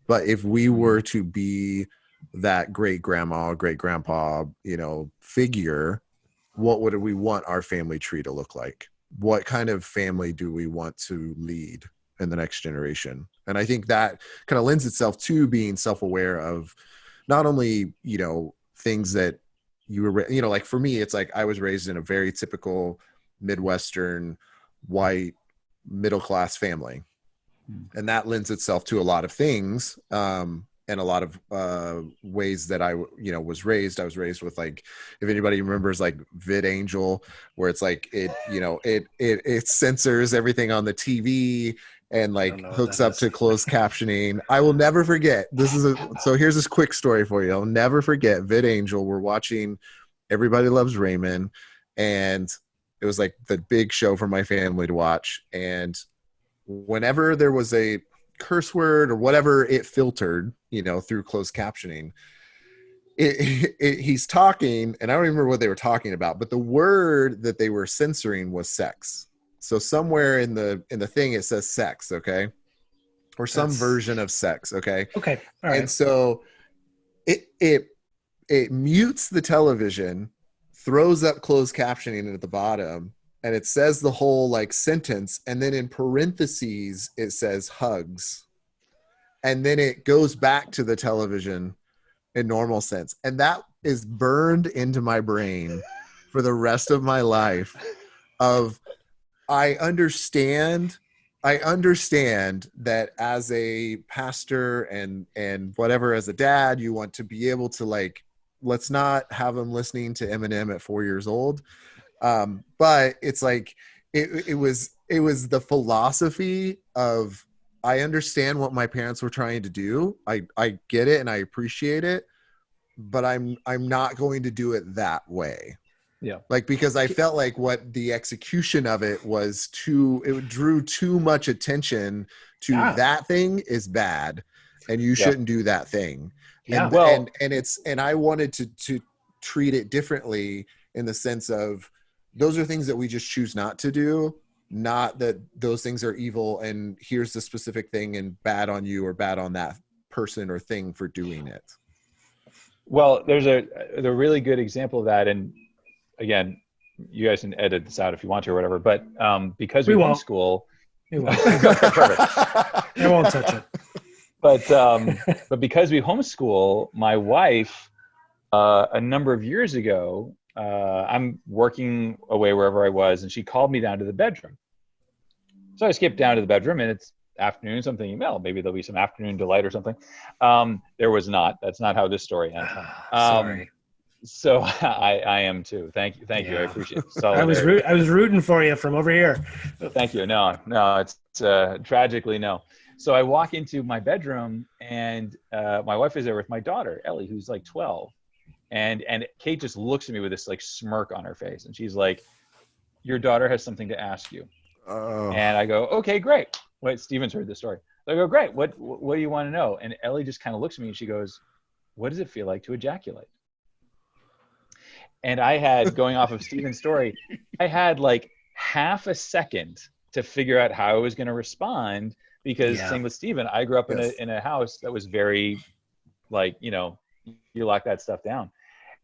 But if we were to be that great grandma, great grandpa, you know, figure, what would we want our family tree to look like? What kind of family do we want to lead in the next generation? And I think that kind of lends itself to being self-aware of not only, you know, things that you were, you know, like for me, it's like I was raised in a very typical Midwestern white middle-class family. And that lends itself to a lot of things. And a lot of ways that I was raised. I was raised with, like, if anybody remembers, like VidAngel, where it's like it censors everything on the TV and like hooks up to closed captioning. I will never forget. So here's this quick story for you. I'll never forget VidAngel. We're watching Everybody Loves Raymond, and it was like the big show for my family to watch. And whenever there was a curse word or whatever, it filtered, you know, through closed captioning. He's talking, and I don't remember what they were talking about, but the word that they were censoring was sex. So somewhere in the thing it says sex, okay? or some version of sex. Okay. Okay. All right. And so it mutes the television, throws up closed captioning at the bottom, and it says the whole like sentence, and then in parentheses it says hugs, and then it goes back to the television in normal sense, and that is burned into my brain for the rest of my life. I understand that as a pastor and whatever, as a dad, you want to be able to like, let's not have them listening to Eminem at 4 years old. But it's like, it was the philosophy of, I understand what my parents were trying to do. I get it and I appreciate it, but I'm not going to do it that way. Yeah. Like, because I felt like what the execution of it was it drew too much attention to that thing is bad and you shouldn't do that thing. Yeah. And I wanted to treat it differently, in the sense of, those are things that we just choose not to do, not that those things are evil and here's the specific thing and bad on you or bad on that person or thing for doing it. Well, there's a really good example of that. And again, you guys can edit this out if you want to or whatever, but because we homeschool, we won't. Perfect. I won't touch it. But because we homeschool, my wife, a number of years ago, I'm working away wherever I was, and she called me down to the bedroom. So I skipped down to the bedroom, and it's afternoon, something, well, maybe there'll be some afternoon delight or something. There was not. That's not how this story ends. Sorry. So I am too. Thank you. I appreciate it. I was rooting for you from over here. Thank you. No, it's tragically no. So I walk into my bedroom, and my wife is there with my daughter, Ellie, who's like 12. And Kate just looks at me with this like smirk on her face. And she's like, your daughter has something to ask you. Oh. And I go, okay, great. Wait, Steven's heard this story. So I go, great. What do you want to know? And Ellie just kind of looks at me and she goes, what does it feel like to ejaculate? And I had, going off of Steven's story, I had like half a second to figure out how I was going to respond, because same with Steven, I grew up in a house that was very like, you lock that stuff down.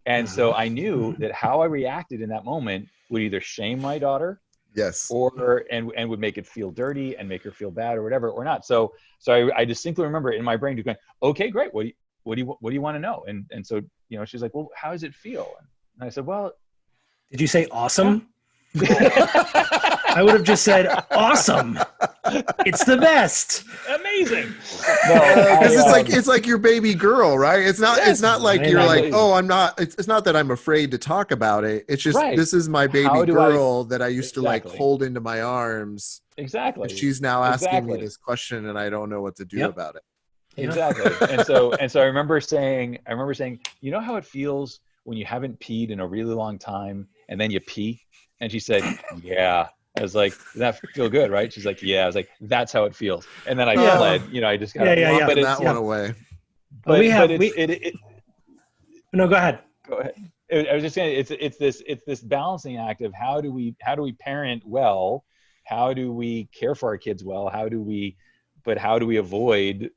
And so I knew that how I reacted in that moment would either shame my daughter, or and would make it feel dirty and make her feel bad or whatever, or not. So I distinctly remember in my brain going, okay, great. What do you want to know? And so, she's like, well, how does it feel? And I said, well, did you say awesome? I would have just said awesome. It's the best. Amazing. It's like your baby girl, right? It's not like you're like, oh, I'm not, it's not that I'm afraid to talk about it. It's just, this is my baby girl that I used to like hold into my arms. Exactly. And she's now asking me this question and I don't know what to do about it. Exactly. and so I remember saying, you know how it feels when you haven't peed in a really long time and then you pee? And she said, yeah. I was like, does that feel good, right? She's like, yeah. I was like, that's how it feels. And then I fled, I just got that one away. But no, go ahead. Go ahead. I was just saying, it's this balancing act of how do we parent well? How do we care for our kids well? How do we avoid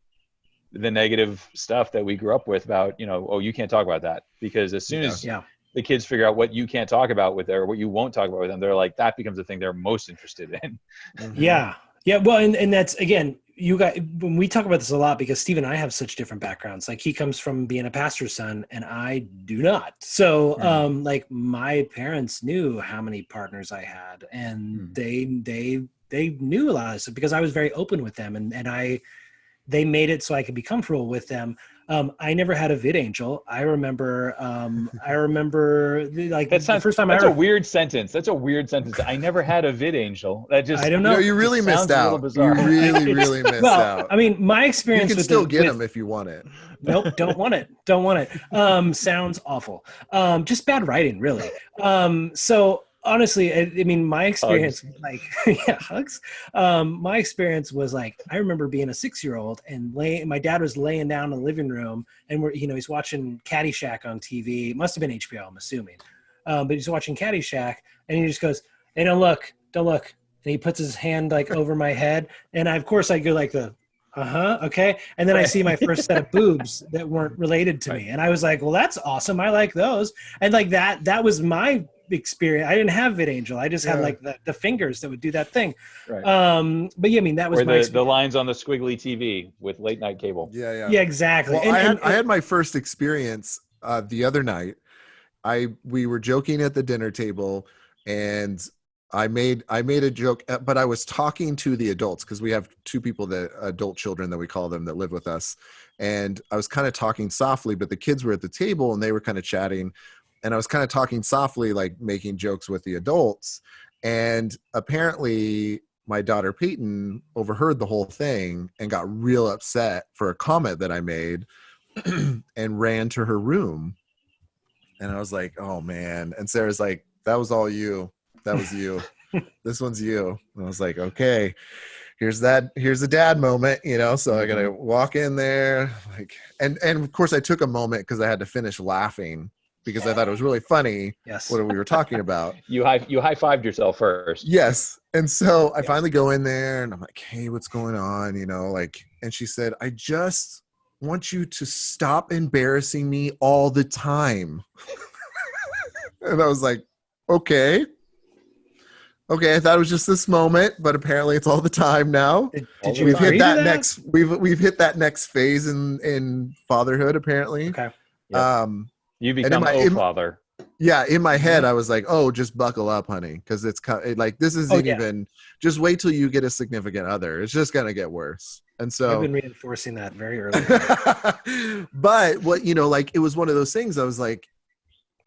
the negative stuff that we grew up with about, oh, you can't talk about that, because as soon as the kids figure out what you can't talk about with them, or what you won't talk about with them, they're like, that becomes the thing they're most interested in. Yeah. Well, and that's, again, you guys, when we talk about this a lot, because Steve and I have such different backgrounds. Like, he comes from being a pastor's son and I do not. So like, my parents knew how many partners I had, and they knew a lot of stuff because I was very open with them, and they made it so I could be comfortable with them. I never had a vid angel. I remember like the first time that's a weird sentence. That's a weird sentence. I never had a vid angel. That just, I don't know. No, you really missed out. You really missed out. I mean, my experience you can still get them if you want it. Nope. Don't want it. Sounds awful. Just bad writing, really. So honestly, I mean, my experience, hugs. My experience was like, I remember being a 6-year-old and my dad was laying down in the living room, and he's watching Caddyshack on TV. It must have been HBO, I'm assuming. But he's watching Caddyshack, and he just goes, "Hey, don't look." And he puts his hand like over my head, and of course I go like Okay. And then I see my first set of boobs that weren't related to me. And I was like, well, that's awesome. I like those. And like that was my experience. I didn't have VidAngel. I just had like the fingers that would do that thing. Right. But yeah, I mean, that was or the lines on the squiggly TV with late night cable. Yeah. Yeah, exactly. Well, I had my first experience the other night. We were joking at the dinner table, and I made a joke, but I was talking to the adults because we have two people, adult children that we call them, that live with us. And I was kind of talking softly, but the kids were at the table and they were kind of chatting. And I was kind of talking softly, like making jokes with the adults. And apparently my daughter Peyton overheard the whole thing and got real upset for a comment that I made and ran to her room. And I was like, oh man. And Sarah's like, that was all you. That was you. This one's you. And I was like, okay, here's a dad moment, so I gotta walk in there, like, and of course I took a moment because I had to finish laughing because I thought it was really funny. Yes. What we were talking about. You high-fived yourself first. Yes. And so I finally go in there and I'm like, hey, what's going on? And she said, I just want you to stop embarrassing me all the time. And I was like, okay, I thought it was just this moment, but apparently it's all the time now. Did you we've hit that, that? we've hit that next phase in fatherhood, apparently. Okay. Yep. You become father. Yeah, in my head I was like, oh, just buckle up, honey, because it's like this isn't even, just wait till you get a significant other. It's just gonna get worse. And so I've been reinforcing that very early. But what, like, it was one of those things. I was like,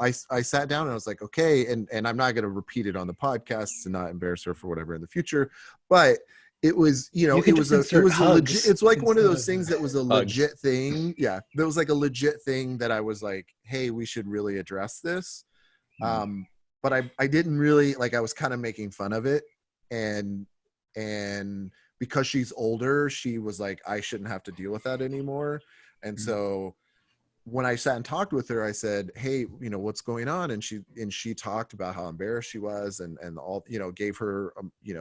I sat down and I was like, okay, and I'm not going to repeat it on the podcast to not embarrass her for whatever in the future, but it was, it was a legit, it's like one of those things that was a legit thing. Yeah. There was like a legit thing that I was like, hey, we should really address this. But I didn't really, like, I was kind of making fun of it. And because she's older, she was like, I shouldn't have to deal with that anymore. And so when I sat and talked with her, I said, hey, what's going on? And she talked about how embarrassed she was and all, gave her,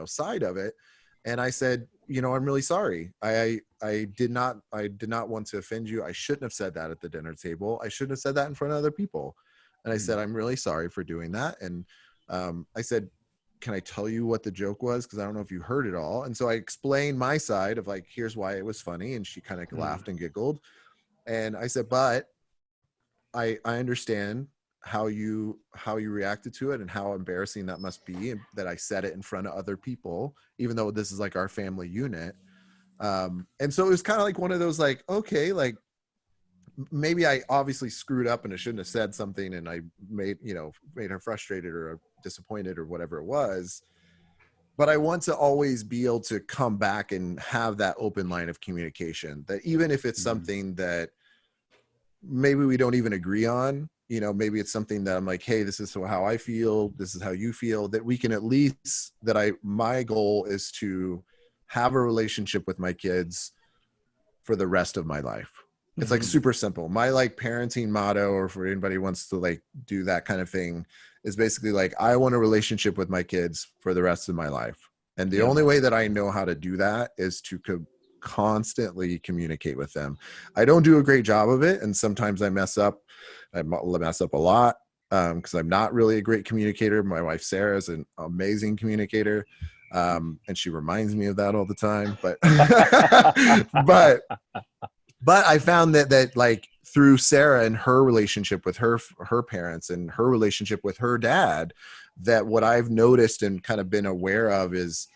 side of it. And I said, I'm really sorry. I did not want to offend you. I shouldn't have said that at the dinner table. I shouldn't have said that in front of other people. And I said, I'm really sorry for doing that. And I said, can I tell you what the joke was? Because I don't know if you heard it all. And so I explained my side of like, here's why it was funny. And she kind of laughed and giggled. And I said, but I understand how you reacted to it and how embarrassing that must be, and that I said it in front of other people, even though this is like our family unit. And so it was kind of like one of those, like, okay, like maybe I obviously screwed up and I shouldn't have said something, and I made her frustrated or disappointed or whatever it was. But I want to always be able to come back and have that open line of communication, that even if it's something that maybe we don't even agree on, maybe it's something that I'm like, hey, this is how I feel, this is how you feel, that we can at least, my goal is to have a relationship with my kids for the rest of my life. It's like super simple. My like parenting motto, or for anybody who wants to like do that kind of thing, is basically like, I want a relationship with my kids for the rest of my life. And the only way that I know how to do that is to constantly communicate with them. I don't do a great job of it, and sometimes I mess up. I mess up a lot because I'm not really a great communicator. My wife Sarah is an amazing communicator, and she reminds me of that all the time. But but I found that like through Sarah and her relationship with her parents and her relationship with her dad, that what I've noticed and kind of been aware of is,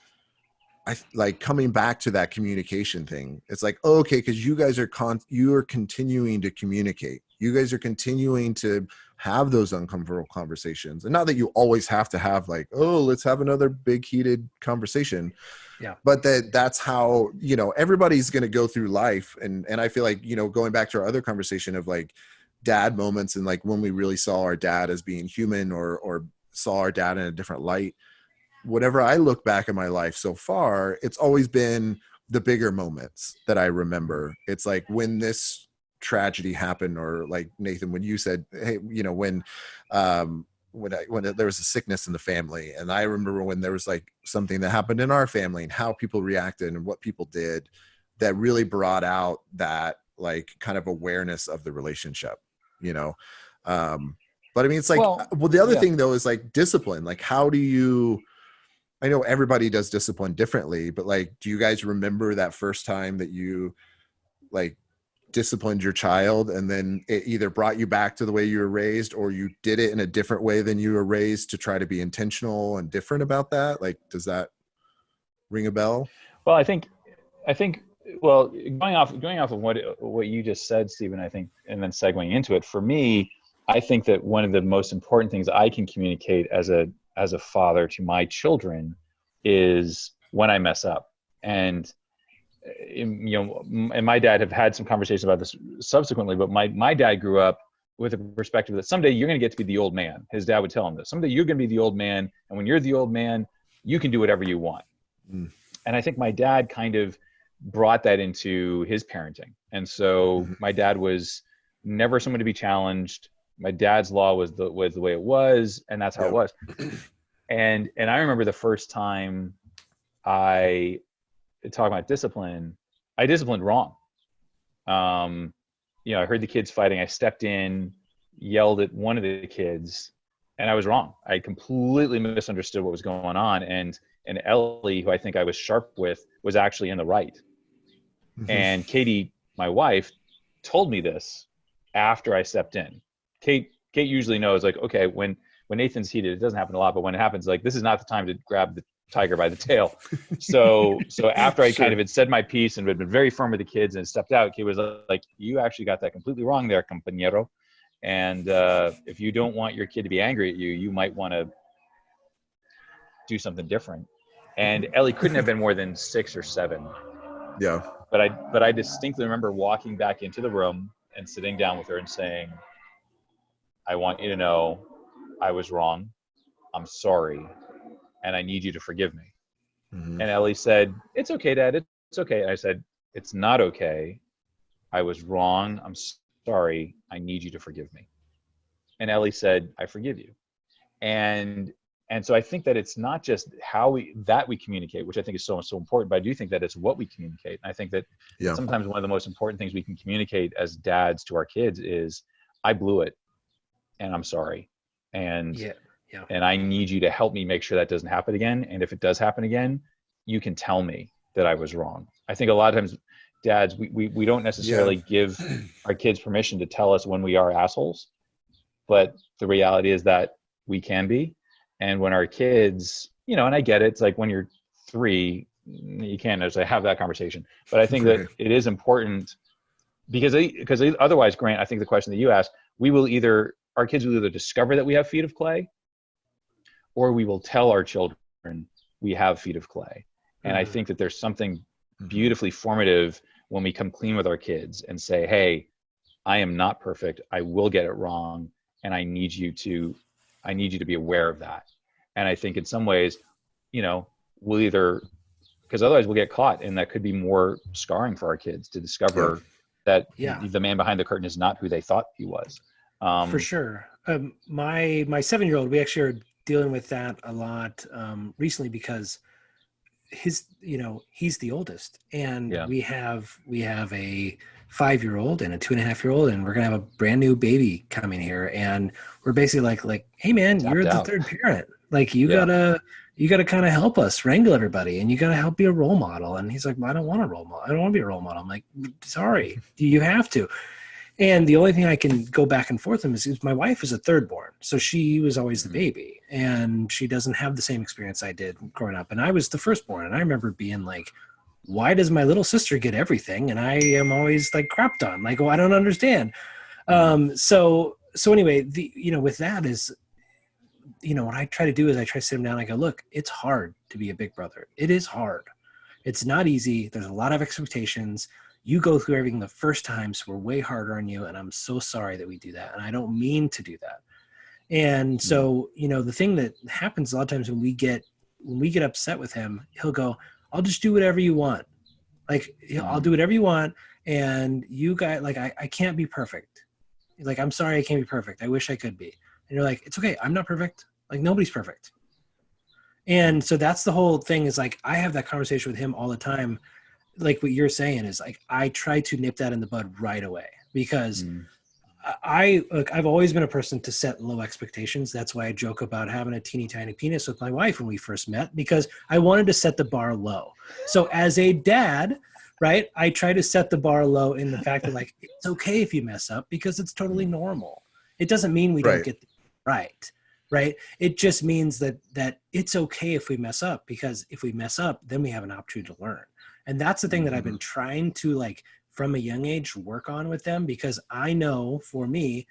I like coming back to that communication thing. It's like, okay, because you guys are you are continuing to communicate. You guys are continuing to have those uncomfortable conversations. And not that you always have to have like, oh, let's have another big heated conversation. Yeah. But that's how, everybody's going to go through life. And I feel like, going back to our other conversation of like dad moments, and like when we really saw our dad as being human, or saw our dad in a different light. Whatever I look back in my life so far, it's always been the bigger moments that I remember. It's like when this tragedy happened, or like Nathan, when you said, hey, when there was a sickness in the family, and I remember when there was like something that happened in our family and how people reacted and what people did, that really brought out that like kind of awareness of the relationship, you know? But I mean, it's like, well, the other thing though, is like discipline. Like, how do you, I know everybody does discipline differently, but like, do you guys remember that first time that you like disciplined your child and then it either brought you back to the way you were raised, or you did it in a different way than you were raised to try to be intentional and different about that? Like, does that ring a bell? Well, I think, well, going off of what you just said, Stephen, I think, and then segueing into it, for me, I think that one of the most important things I can communicate as a father to my children is when I mess up. And and my dad have had some conversations about this subsequently, but my dad grew up with a perspective that someday you're going to get to be the old man. His dad would tell him this: someday you're going to be the old man, and when you're the old man, you can do whatever you want. And I think my dad kind of brought that into his parenting. And so my dad was never someone to be challenged. My dad's law was the way it was, and that's how it was. And I remember the first time I talk about discipline, I disciplined wrong. I heard the kids fighting. I stepped in, yelled at one of the kids, and I was wrong. I completely misunderstood what was going on. And Ellie, who I think I was sharp with, was actually in the right. And Katie, my wife, told me this after I stepped in. Kate usually knows, like, okay, when Nathan's heated, it doesn't happen a lot, but when it happens, like, this is not the time to grab the tiger by the tail. So after I kind of had said my piece and had been very firm with the kids and stepped out, Kate was like, you actually got that completely wrong there, compañero. And if you don't want your kid to be angry at you, you might want to do something different. And Ellie couldn't have been more than 6 or 7. Yeah. But I distinctly remember walking back into the room and sitting down with her and saying, I want you to know I was wrong. I'm sorry. And I need you to forgive me. And Ellie said, it's okay, Dad. It's okay. And I said, it's not okay. I was wrong. I'm sorry. I need you to forgive me. And Ellie said, I forgive you. And so I think that it's not just how we communicate, which I think is so important, but I do think that it's what we communicate. And I think that sometimes one of the most important things we can communicate as dads to our kids is, I blew it and I'm sorry. And I need you to help me make sure that doesn't happen again. And if it does happen again, you can tell me that I was wrong. I think a lot of times dads, we don't necessarily give our kids permission to tell us when we are assholes, but the reality is that we can be. And when our kids, and I get it, it's like when you're 3, you can't necessarily have that conversation. But I think that it is important because otherwise, Grant, I think the question that you asked, our kids will either discover that we have feet of clay, or we will tell our children we have feet of clay. And I think that there's something beautifully formative when we come clean with our kids and say, hey, I am not perfect. I will get it wrong. And I need you to be aware of that. And I think in some ways, we'll because otherwise we'll get caught, and that could be more scarring for our kids to discover that the man behind the curtain is not who they thought he was. For sure. My 7-year-old, we actually are dealing with that a lot recently because he's the oldest, and we have a 5-year-old and a 2.5-year-old, and we're gonna have a brand new baby coming here, and we're basically like, hey man, you're the third parent, like you gotta kind of help us wrangle everybody, and you gotta help be a role model. And he's like, well, I don't want a role model. I don't want to be a role model. I'm like, sorry, you have to. And the only thing I can go back and forth with is my wife is a third born. So she was always the baby, and she doesn't have the same experience I did growing up. And I was the firstborn. And I remember being like, why does my little sister get everything? And I am always like crapped on, like, I don't understand. So anyway, with that is, what I try to do is I try to sit them down and I go, look, it's hard to be a big brother. It is hard. It's not easy. There's a lot of expectations. You go through everything the first time, so we're way harder on you, and I'm so sorry that we do that, and I don't mean to do that. And so, the thing that happens a lot of times when we get upset with him, he'll go, I'll just do whatever you want. Like, I'll do whatever you want, and you guys, like, I can't be perfect. Like, I'm sorry I can't be perfect. I wish I could be. And you're like, it's okay. I'm not perfect. Like, nobody's perfect. And so that's the whole thing, is like, I have that conversation with him all the time. like what you're saying is like, I try to nip that in the bud right away, because I've always been a person to set low expectations. That's why I joke about having a teeny tiny penis with my wife when we first met, because I wanted to set the bar low. So as a dad, right, I try to set the bar low in the fact that like, it's okay if you mess up, because it's totally normal. It doesn't mean we don't Right. get things right. It just means that it's okay if we mess up, because if we mess up, then we have an opportunity to learn. And that's the thing that I've been trying to, like, from a young age, work on with them, because I know for me,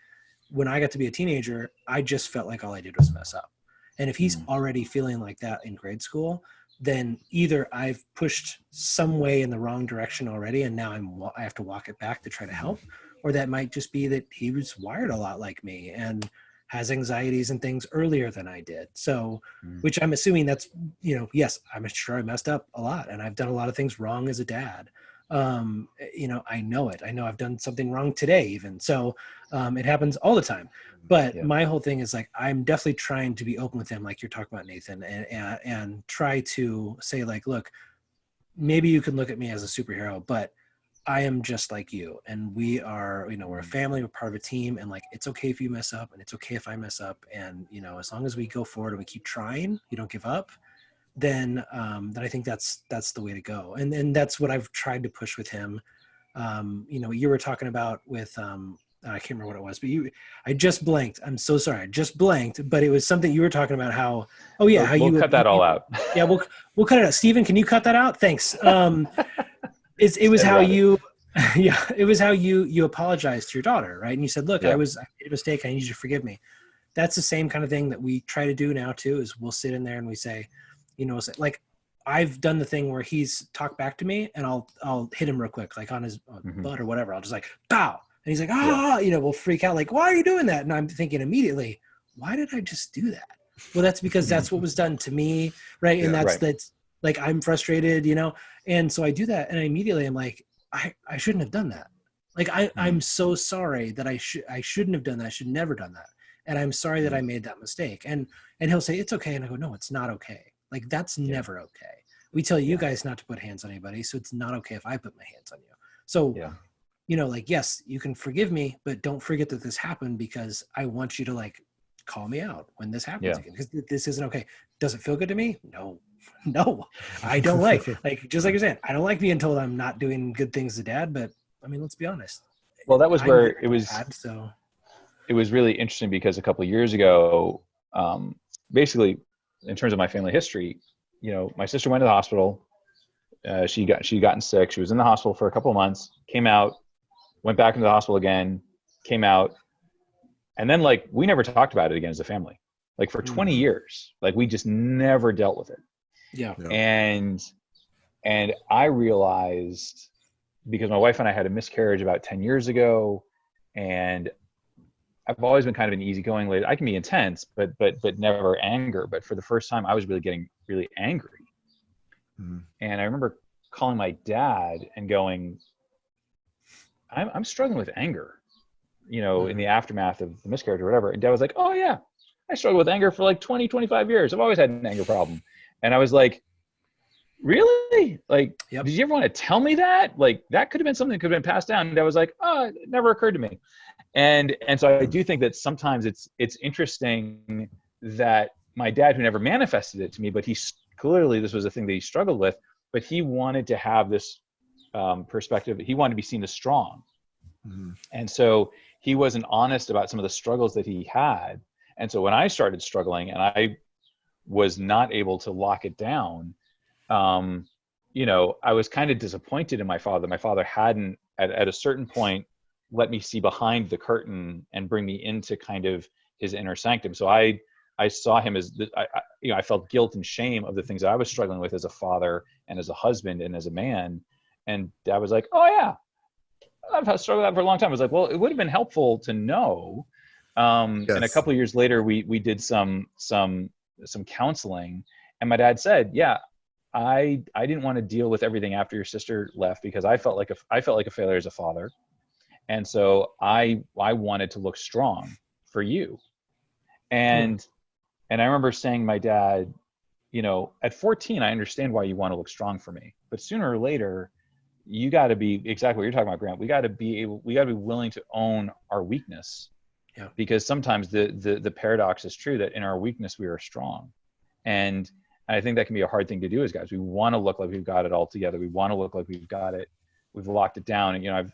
when I got to be a teenager, I just felt like all I did was mess up. And if he's already feeling like that in grade school, then either I've pushed some way in the wrong direction already, and now I have to walk it back to try to help, or that might just be that he was wired a lot like me and has anxieties and things earlier than I did. So, which I'm assuming that's, yes, I'm sure I messed up a lot, and I've done a lot of things wrong as a dad. I know it. I know I've done something wrong today even. So it happens all the time. But my whole thing is like, I'm definitely trying to be open with him, like you're talking about, Nathan, and try to say like, look, maybe you can look at me as a superhero, but I am just like you. And we are, we're a family, we're part of a team. And like, it's okay if you mess up, and it's okay if I mess up. And, as long as we go forward and we keep trying, you don't give up, then I think that's the way to go. And that's what I've tried to push with him. You were talking about with, I can't remember what it was, but I just blanked. I'm so sorry. I just blanked, but it was something you were talking about how, we'll cut that all out. Yeah, we'll cut it out. Steven, can you cut that out? Thanks. It was how you, it was how you apologized to your daughter, right? And you said, look, I made a mistake. I need you to forgive me. That's the same kind of thing that we try to do now too, is we'll sit in there and we say, like I've done the thing where he's talked back to me, and I'll hit him real quick, like on his butt or whatever. I'll just like, pow. And he's like, we'll freak out. Like, why are you doing that? And I'm thinking immediately, why did I just do that? Well, that's because that's what was done to me. Right. And that's like, I'm frustrated, and so I do that. And immediately I'm like, I shouldn't have done that. Like, I'm so sorry that I shouldn't have done that. I should never done that. And I'm sorry that I made that mistake. And he'll say, it's okay. And I go, no, it's not okay. Like, that's never okay. We tell you guys not to put hands on anybody, so it's not okay if I put my hands on you. So, like, yes, you can forgive me, but don't forget that this happened, because I want you to like call me out when this happens again, because this isn't okay. Does it feel good to me? No, I don't like just like you're saying, I don't like being told I'm not doing good things to dad. But I mean, let's be honest. Well, that was where it was. Dad, so it was really interesting, because a couple of years ago, basically, in terms of my family history, my sister went to the hospital. She gotten sick. She was in the hospital for a couple of months, came out, went back into the hospital again, came out. And then like, we never talked about it again as a family, like for 20 years, like we just never dealt with it. Yeah. And I realized, because my wife and I had a miscarriage about 10 years ago, and I've always been kind of an easygoing lady. I can be intense, but never anger. But for the first time, I was really getting really angry. And I remember calling my dad and going, I'm struggling with anger, in the aftermath of the miscarriage or whatever. And dad was like, oh yeah, I struggled with anger for like 20, 25 years. I've always had an anger problem. And I was like, really? Like, did you ever want to tell me that? Like, that could have been something that could have been passed down. And I was like, oh, it never occurred to me. And so I do think that sometimes it's interesting that my dad, who never manifested it to me, but clearly this was a thing that he struggled with, but he wanted to have this perspective. He wanted to be seen as strong. And so he wasn't honest about some of the struggles that he had. And so when I started struggling and I was not able to lock it down, I was kind of disappointed in my father. My father hadn't at a certain point let me see behind the curtain and bring me into kind of his inner sanctum. So I saw him as, I felt guilt and shame of the things that I was struggling with as a father and as a husband and as a man. And Dad was like, oh yeah, I've struggled with that for a long time. I was like, well, it would have been helpful to know. And a couple of years later, we did some counseling, and my dad said, yeah, I didn't want to deal with everything after your sister left, because I felt like a failure as a father. And so I wanted to look strong for you. And I remember saying to my dad, at 14, I understand why you want to look strong for me, but sooner or later, you got to be exactly what you're talking about, Grant. We got to be willing to own our weakness. Yeah. Because sometimes the paradox is true that in our weakness we are strong. And I think that can be a hard thing to do as guys. We want to look like we've got it all together. We want to look like we've locked it down. And, you know,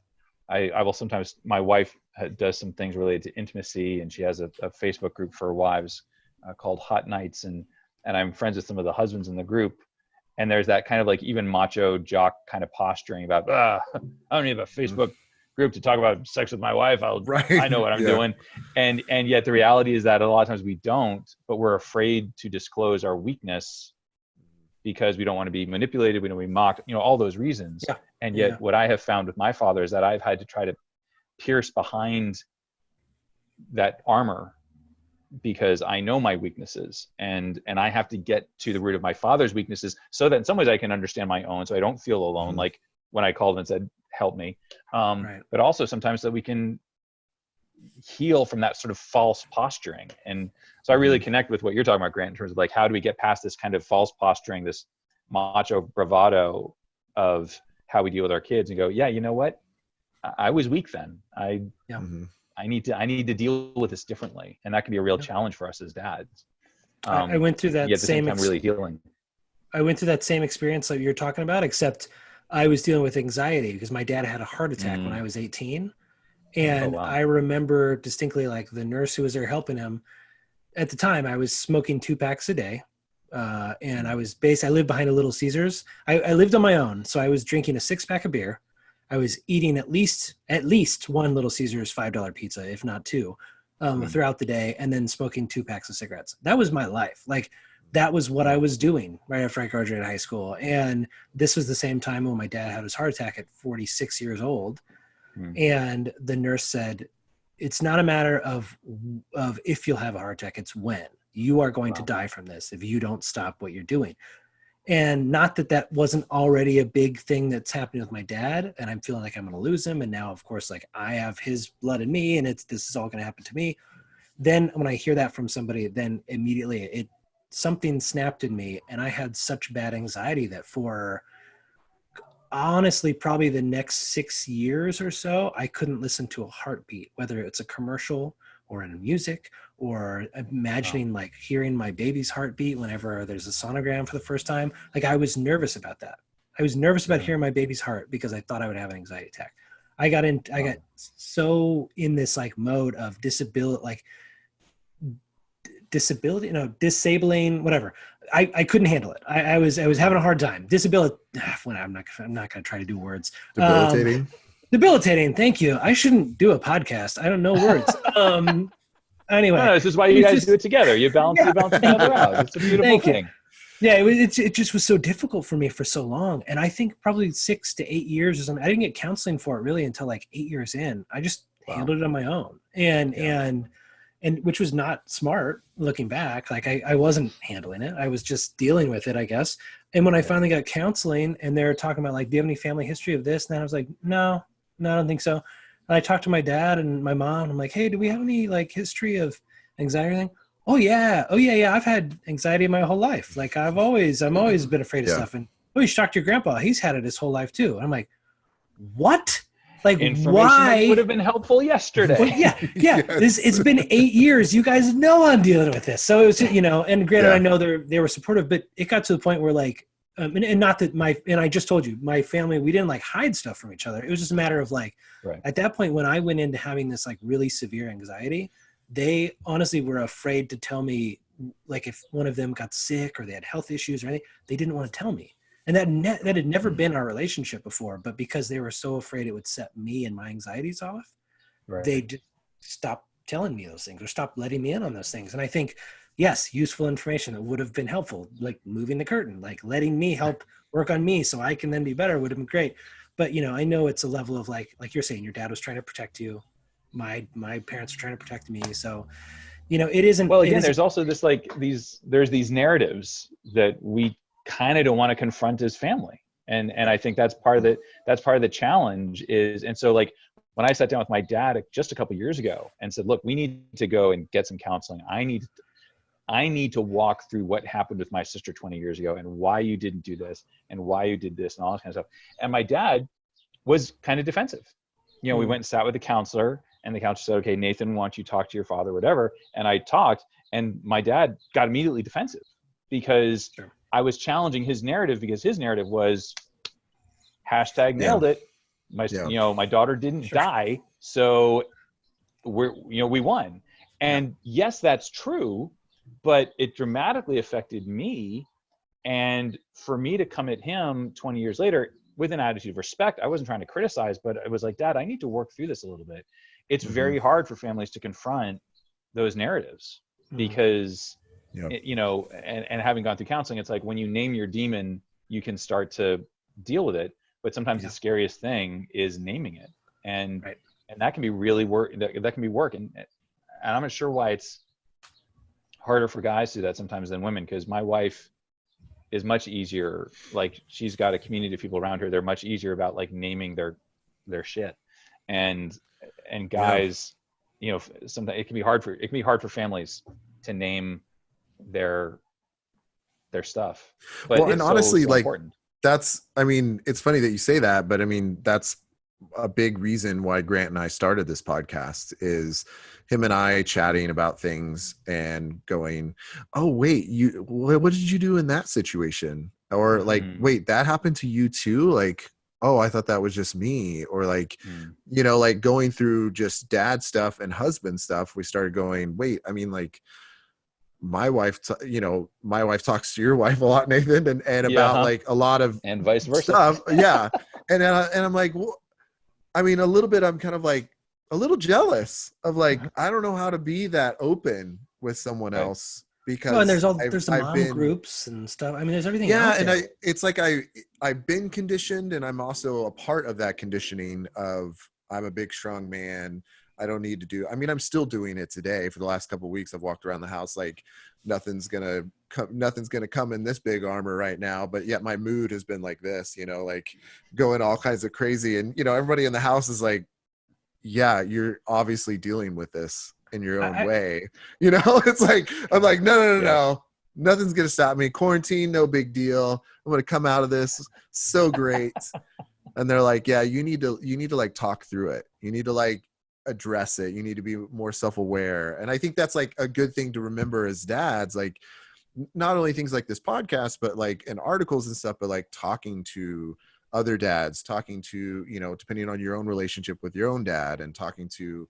I will sometimes, my wife does some things related to intimacy, and she has a Facebook group for wives called Hot Nights. And I'm friends with some of the husbands in the group. And there's that kind of like even macho jock kind of posturing about, I don't need a Facebook group to talk about sex with my wife. I know what I'm doing. And yet the reality is that a lot of times we don't, but we're afraid to disclose our weakness because we don't want to be manipulated. We don't want to be mocked, you know, all those reasons. Yeah. And yet what I have found with my father is that I've had to try to pierce behind that armor because I know my weaknesses, and I have to get to the root of my father's weaknesses so that in some ways I can understand my own, so I don't feel alone. Like when I called and said, help me. But also sometimes that we can heal from that sort of false posturing. And so I really connect with what you're talking about, Grant, in terms of like, how do we get past this kind of false posturing, this macho bravado of how we deal with our kids and go, yeah, you know what? I was weak then. I need to deal with this differently. And that can be a real challenge for us as dads. I went through that really healing. I went through that same experience that you're talking about, except I was dealing with anxiety because my dad had a heart attack when I was 18. And I remember distinctly, like, the nurse who was there helping him at the time, I was smoking 2 packs a day. And I lived behind a Little Caesars. I lived on my own. So I was drinking a 6-pack of beer. I was eating at least 1 Little Caesars $5 pizza, if not 2, throughout the day, and then smoking 2 packs of cigarettes. That was my life. Like, that was what I was doing right after I graduated high school. And this was the same time when my dad had his heart attack at 46 years old. And the nurse said, it's not a matter of if you'll have a heart attack, it's when. You are going to die from this if you don't stop what you're doing. And not that wasn't already a big thing that's happening with my dad, and I'm feeling like I'm going to lose him. And now, of course, like, I have his blood in me, and this is all going to happen to me. Then when I hear that from somebody, then immediately something snapped in me, and I had such bad anxiety that for honestly probably the next 6 years or so, I couldn't listen to a heartbeat, whether it's a commercial or in music, or imagining like hearing my baby's heartbeat whenever there's a sonogram for the first time. Like, I was nervous about that. I was nervous about hearing my baby's heart because I thought I would have an anxiety attack. I got so in this like mode of disabling, whatever. I couldn't handle it. I was having a hard time. Disability. I'm not going to try to do words. Debilitating. Thank you. I shouldn't do a podcast. I don't know words. Anyway, no, this is why you guys do it together. You balance each other out. It's a beautiful thing. Yeah, it just was so difficult for me for so long. And I think probably 6 to 8 years or something. I didn't get counseling for it really until like 8 years in. I just handled it on my own. And which was not smart looking back. Like, I wasn't handling it. I was just dealing with it, I guess. And when I finally got counseling and they're talking about like, do you have any family history of this? And then I was like, no, I don't think so. And I talked to my dad and my mom. I'm like, hey, do we have any like history of anxiety or anything? Oh yeah. I've had anxiety my whole life. Like, I'm always been afraid of stuff. And you should talk to your grandpa. He's had it his whole life too. And I'm like, what? Like, why would have been helpful yesterday? Well, yeah. It's been 8 years. You guys know I'm dealing with this. So it was, and granted, I know they were supportive, but it got to the point where like, and not that and I just told you, my family, we didn't like hide stuff from each other. It was just a matter of like, at that point when I went into having this like really severe anxiety, they honestly were afraid to tell me, like, if one of them got sick or they had health issues or anything, they didn't want to tell me. And that had never been our relationship before, but because they were so afraid it would set me and my anxieties off, they just stopped telling me those things or stopped letting me in on those things. And I think, yes, useful information that would have been helpful, like moving the curtain, like letting me help work on me so I can then be better would have been great. But, I know it's a level of like you're saying, your dad was trying to protect you. My parents are trying to protect me. So, it isn't. Well, again, there's also this, like there's these narratives that we kind of don't want to confront as family. And I think that's part of the challenge is, and so like when I sat down with my dad just a couple of years ago and said, look, we need to go and get some counseling. I need to walk through what happened with my sister 20 years ago and why you didn't do this and why you did this and all that kind of stuff. And my dad was kind of defensive. You know, we Mm. went and sat with the counselor, and the counselor said, okay, Nathan, why don't you talk to your father, whatever. And I talked, and my dad got immediately defensive because Sure. I was challenging his narrative, because his narrative was hashtag nailed it. Yeah. My daughter didn't Sure. die. So we won. And yes, that's true, but it dramatically affected me. And for me to come at him 20 years later with an attitude of respect, I wasn't trying to criticize, but it was like, Dad, I need to work through this a little bit. It's very hard for families to confront those narratives because, and having gone through counseling, it's like when you name your demon, you can start to deal with it. But sometimes the scariest thing is naming it. And that can be really work. That can be work. And I'm not sure why it's harder for guys to do that sometimes than women, because my wife is much easier. Like, she's got a community of people around her. They're much easier about like naming their shit. And guys, sometimes it can be hard for families to name their stuff. But well, and honestly, so like important. it's funny that you say that, but I mean, that's a big reason why Grant and I started this podcast, is him and I chatting about things and going, oh, wait, what did you do in that situation? Or like, wait, that happened to you too? Like, oh, I thought that was just me. Or like, like going through just dad stuff and husband stuff, we started going, wait, I mean, like, my wife talks to your wife a lot, Nathan, and about like a lot of and vice versa stuff. Yeah. And I'm like, well, I mean, a little bit, I'm kind of like a little jealous of like, I don't know how to be that open with someone else, because and there's the mom groups and stuff. I mean, there's everything. Yeah. out there. And it's like, I've been conditioned, and I'm also a part of that conditioning of, I'm a big, strong man. I don't need to do, I mean, I'm still doing it today. For the last couple of weeks, I've walked around the house like nothing's gonna come in this big armor right now, but yet my mood has been like this, like going all kinds of crazy. And everybody in the house is like, yeah, you're obviously dealing with this in your own way. It's like, I'm like, no, nothing's gonna stop me. Quarantine, no big deal. I'm gonna come out of this so great. And they're like, yeah, you need to like talk through it. You need to like address it. You need to be more self-aware. And I think that's like a good thing to remember as dads, like not only things like this podcast, but like in articles and stuff, but like talking to other dads, talking to, depending on your own relationship with your own dad, and talking to,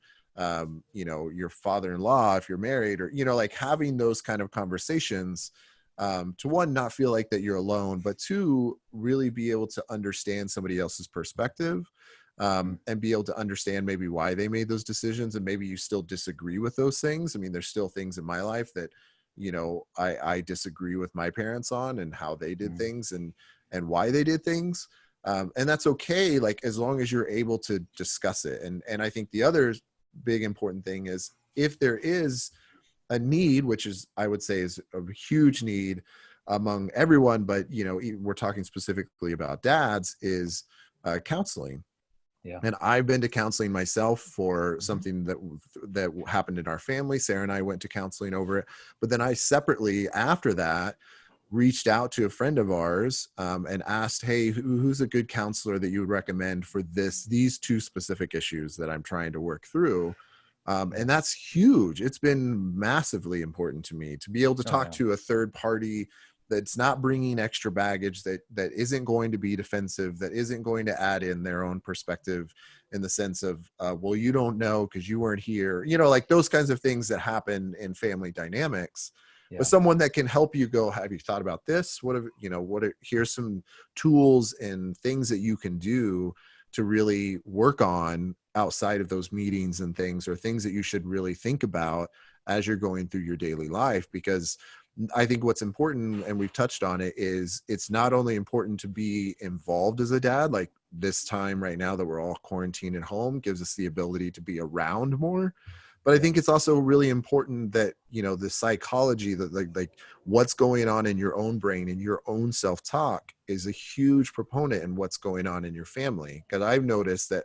your father-in-law, if you're married, or, like having those kind of conversations, to one, not feel like that you're alone, but two, really be able to understand somebody else's perspective. And be able to understand maybe why they made those decisions, and maybe you still disagree with those things. I mean, there's still things in my life that, I disagree with my parents on, and how they did things and why they did things. And that's okay. Like, as long as you're able to discuss it. And I think the other big important thing is, if there is a need, which is, I would say, is a huge need among everyone, but, we're talking specifically about dads, is counseling. Yeah. And I've been to counseling myself for something that happened in our family. Sarah and I went to counseling over it. But then I separately, after that, reached out to a friend of ours and asked, hey, who's a good counselor that you would recommend for these two specific issues that I'm trying to work through? And that's huge. It's been massively important to me to be able to talk to a third party that's not bringing extra baggage, that isn't going to be defensive, that isn't going to add in their own perspective in the sense of, well, you don't know because you weren't here, like those kinds of things that happen in family dynamics. But someone that can help you go, have you thought about this? Here's some tools and things that you can do to really work on outside of those meetings and things, or things that you should really think about as you're going through your daily life. Because I think what's important, and we've touched on it, is it's not only important to be involved as a dad, like this time right now that we're all quarantined at home gives us the ability to be around more. But I think it's also really important that, the psychology, that like what's going on in your own brain and your own self-talk is a huge proponent in what's going on in your family. Because I've noticed that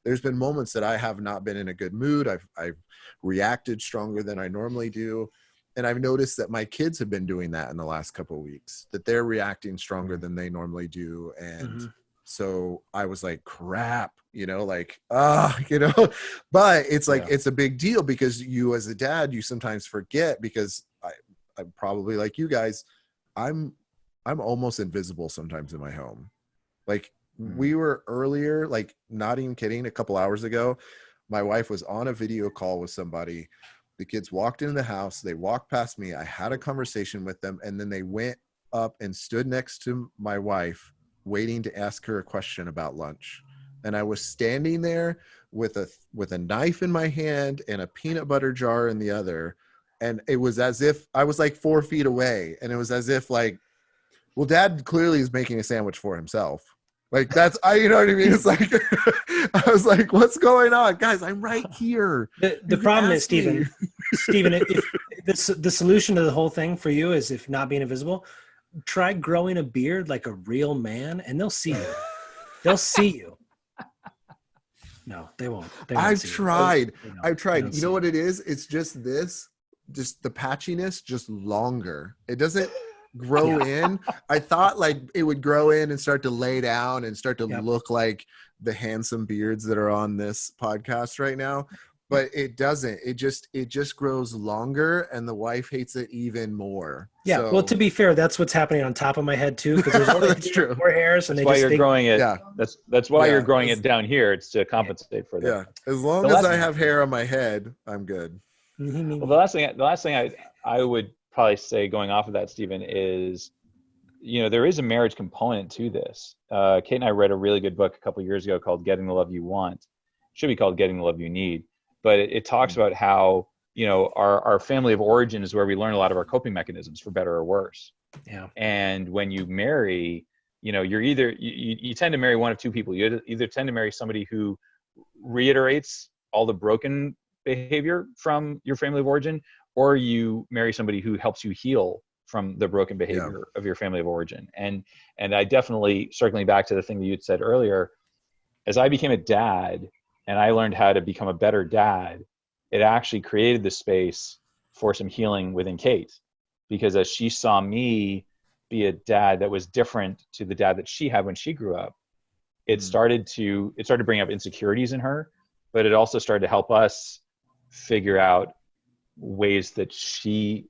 there's been moments that I have not been in a good mood. I've reacted stronger than I normally do. And I've noticed that my kids have been doing that in the last couple of weeks, that they're reacting stronger than they normally do. And So I was like, crap, you know, like, you know, but it's like, it's a big deal because you as a dad, you sometimes forget because I'm probably like you guys, I'm almost invisible sometimes in my home. Like we were earlier, like not even kidding, a couple hours ago, my wife was on a video call with somebody. The kids walked into the house. They walked past me. I had a conversation with them. And then they went up and stood next to my wife, waiting to ask her a question about lunch. And I was standing there with a knife in my hand and a peanut butter jar in the other. And it was as if I was like 4 feet away. And it was as if like, well, dad clearly is making a sandwich for himself. Like that's, you know what I mean? It's like, I was like, what's going on? Guys, I'm right here. The problem is, Steven, if the solution to the whole thing for you is if not being invisible, try growing a beard like a real man and they'll see you. They'll see you. No, they won't. I've tried. You know what it it is? It's just the patchiness, just longer. It doesn't grow in. I thought like it would grow in and start to lay down and start to look like the handsome beards that are on this podcast right now, but it doesn't. It just grows longer, and the wife hates it even more. Yeah. So, well, to be fair, that's what's happening on top of my head too, because there's only more hairs, and that's why you're growing it. Yeah. That's why you're growing it down here. It's to compensate for that. Yeah. As long as I have hair on my head, I'm good. Well, the last thing I would probably say going off of that, Stephen, is, you know, there is a marriage component to this. Kate and I read a really good book a couple of years ago called Getting the Love You Want. It should be called Getting the Love You Need. But it talks about how, you know, our family of origin is where we learn a lot of our coping mechanisms, for better or worse. Yeah. And when you marry, you know, you're either, you tend to marry one of two people. You either tend to marry somebody who reiterates all the broken behavior from your family of origin, or you marry somebody who helps you heal from the broken behavior of your family of origin. And I definitely, circling back to the thing that you had said earlier, as I became a dad and I learned how to become a better dad, it actually created the space for some healing within Kate, because as she saw me be a dad that was different to the dad that she had when she grew up, it started to bring up insecurities in her, but it also started to help us figure out ways that she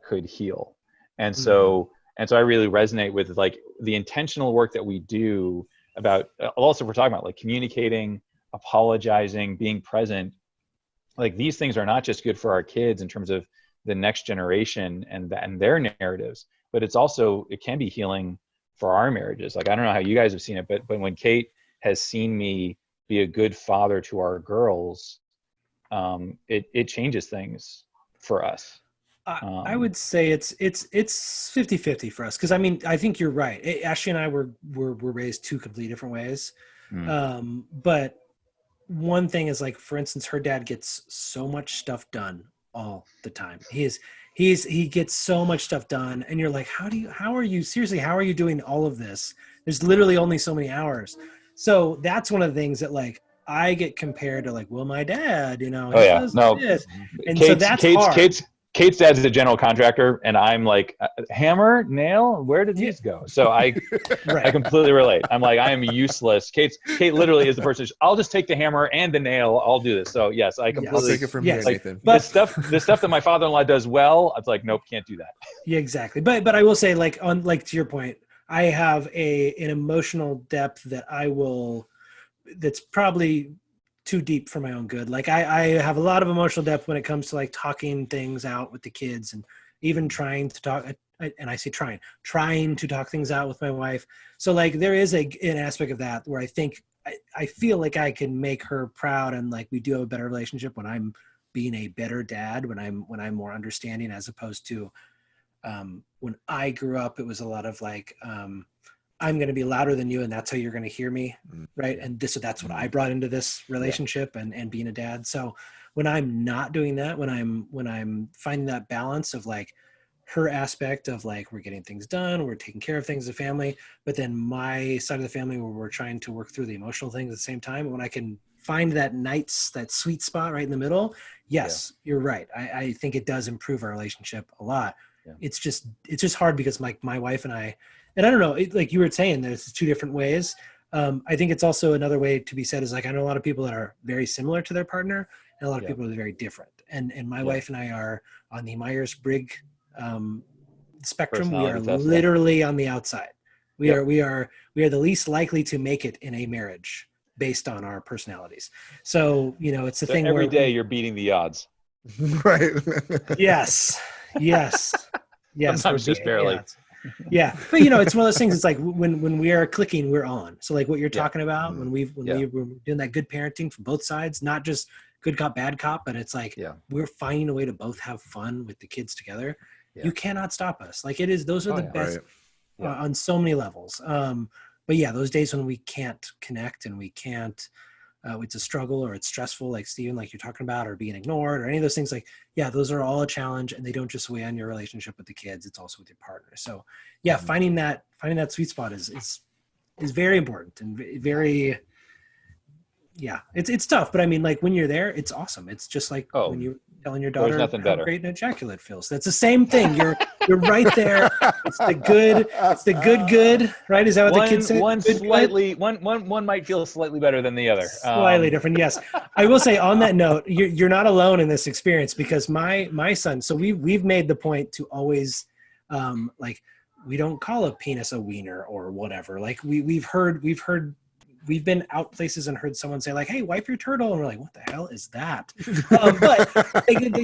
could heal. And so I really resonate with like the intentional work that we do about, also we're talking about like communicating, apologizing, being present. Like these things are not just good for our kids in terms of the next generation and their narratives, but it can be healing for our marriages. Like, I don't know how you guys have seen it, but when Kate has seen me be a good father to our girls, it changes things for us. I would say it's 50-50 for us. Cause I mean, I think you're right. Ashley and I were raised two completely different ways. But one thing is like, for instance, her dad gets so much stuff done all the time. He gets so much stuff done. And you're like, how are you doing all of this? There's literally only so many hours. So that's one of the things that like, I get compared to like, well, my dad, you know, this. And so that's hard. Kate's dad's a general contractor, and I'm like, hammer, nail, where did these go? So I completely relate. I'm like, I am useless. Kate literally is the person. I'll just take the hammer and the nail. I'll do this. So yes, I completely. I'll take it from here, like, Nathan. But the stuff that my father-in-law does well, it's like, nope, can't do that. Yeah, exactly. But I will say, like, to your point, I have an emotional depth that's probably too deep for my own good. Like I have a lot of emotional depth when it comes to like talking things out with the kids, and even trying to talk, and I say trying to talk things out with my wife. So like there is an aspect of that where I think I feel like I can make her proud, and like we do have a better relationship when I'm being a better dad, when I'm more understanding, as opposed to when I grew up, it was a lot of like, I'm going to be louder than you, and that's how you're going to hear me. Right. And that's what I brought into this relationship and being a dad. So when I'm not doing that, when I'm finding that balance of like her aspect of like, we're getting things done, we're taking care of things as a family, but then my side of the family where we're trying to work through the emotional things at the same time, when I can find that sweet spot right in the middle. Yes, you're right. I think it does improve our relationship a lot. Yeah. It's just hard because my wife and I, and I don't know, like you were saying, there's two different ways. I think it's also another way to be said is like, I know a lot of people that are very similar to their partner and a lot of people that are very different. And my wife and I are on the Myers-Briggs spectrum. We are literally on the outside. We are the least likely to make it in a marriage based on our personalities. So, you know, it's the thing every where day you're beating the odds. Right. Yes. Sometimes just barely. Yeah. But you know, it's one of those things. It's like when we are clicking, we're on. So like what you're talking about when we were doing that good parenting from both sides, not just good cop, bad cop, but it's like, we're finding a way to both have fun with the kids together. You cannot stop us. Like it is, those are the best on so many levels. But yeah, those days when we can't connect and we can't, it's a struggle or it's stressful, like Steven, like you're talking about, or being ignored or any of those things, like, yeah, those are all a challenge, and they don't just weigh on your relationship with the kids, it's also with your partner. So yeah, finding that sweet spot is very important and very, it's tough, but I mean, like when you're there, it's awesome. It's just like when you're telling your daughter how great an ejaculate feels. That's the same thing. You're right there. It's the good, right? Is that what the kids say? One might feel slightly better than the other. Slightly different, yes. I will say on that note, you're not alone in this experience, because my son, so we've made the point to always, like, we don't call a penis a wiener or whatever. Like we've been out places and heard someone say like, "Hey, wipe your turtle," and we're like, "What the hell is that?" But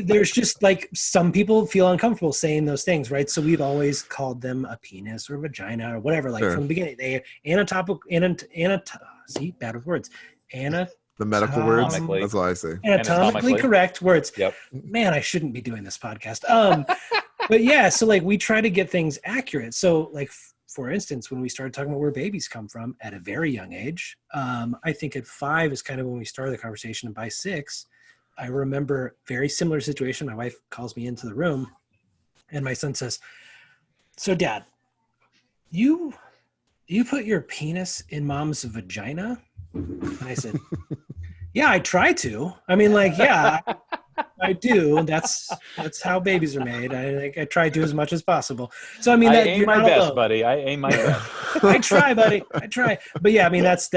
there's just like some people feel uncomfortable saying those things, right? So we've always called them a penis or vagina or whatever. Like from the beginning, they see, bad with words. The medical words. That's what I say. Anatomically correct words. Yep. Man, I shouldn't be doing this podcast. But yeah, so like we try to get things accurate. So like, for instance, when we started talking about where babies come from at a very young age, I think at 5 is kind of when we started the conversation. And by 6, I remember very similar situation. My wife calls me into the room and my son says, "So Dad, you put your penis in mom's vagina?" And I said, "Yeah, I try to. I mean, like, yeah, I do. That's how babies are made. I try to as much as possible." So I mean, I aim my best, buddy. I aim my best. I try, buddy. I try. But yeah, I mean, that's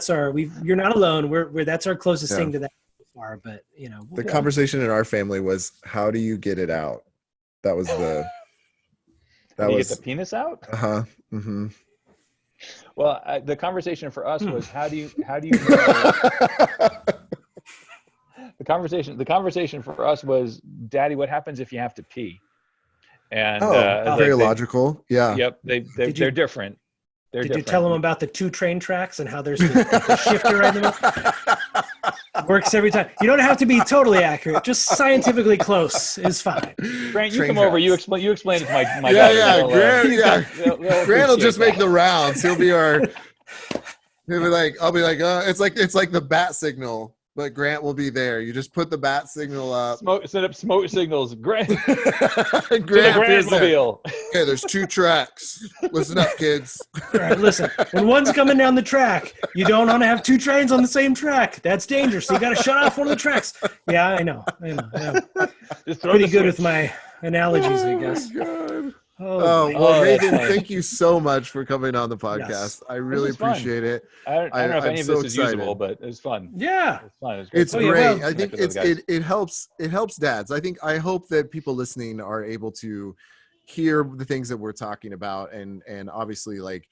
our. You're not alone. We're that's our closest thing to that so far. But you know, the conversation in our family was, how do you get it out? That was the. Get the penis out? Mm-hmm. Well, the conversation for us was, how do you The conversation for us was, "Daddy, what happens if you have to pee?" And very logical. Yeah. Yep. They're different. Did you tell them about the 2 train tracks and how there's the shifter right in the middle? Works every time. You don't have to be totally accurate. Just scientifically close is fine. Grant, you come over. You explain it to my daughter. Grant will just make the rounds. He'll be like, I'll be like, it's like the bat signal. But Grant will be there. You just put the bat signal up. Set up smoke signals. Grant. Grantmobile. Okay, there's 2 tracks. Listen up, kids. All right, listen. When one's coming down the track, you don't want to have 2 trains on the same track. That's dangerous. So you got to shut off one of the tracks. Yeah, I know. Pretty good with my analogies, I guess. God. Well, Nathan, thank you so much for coming on the podcast. Yes. I really appreciate it. I don't know if any of this is usable, but it was fun. Yeah, it's fun. It's great. I think it helps dads. I hope that people listening are able to hear the things that we're talking about, and obviously, like,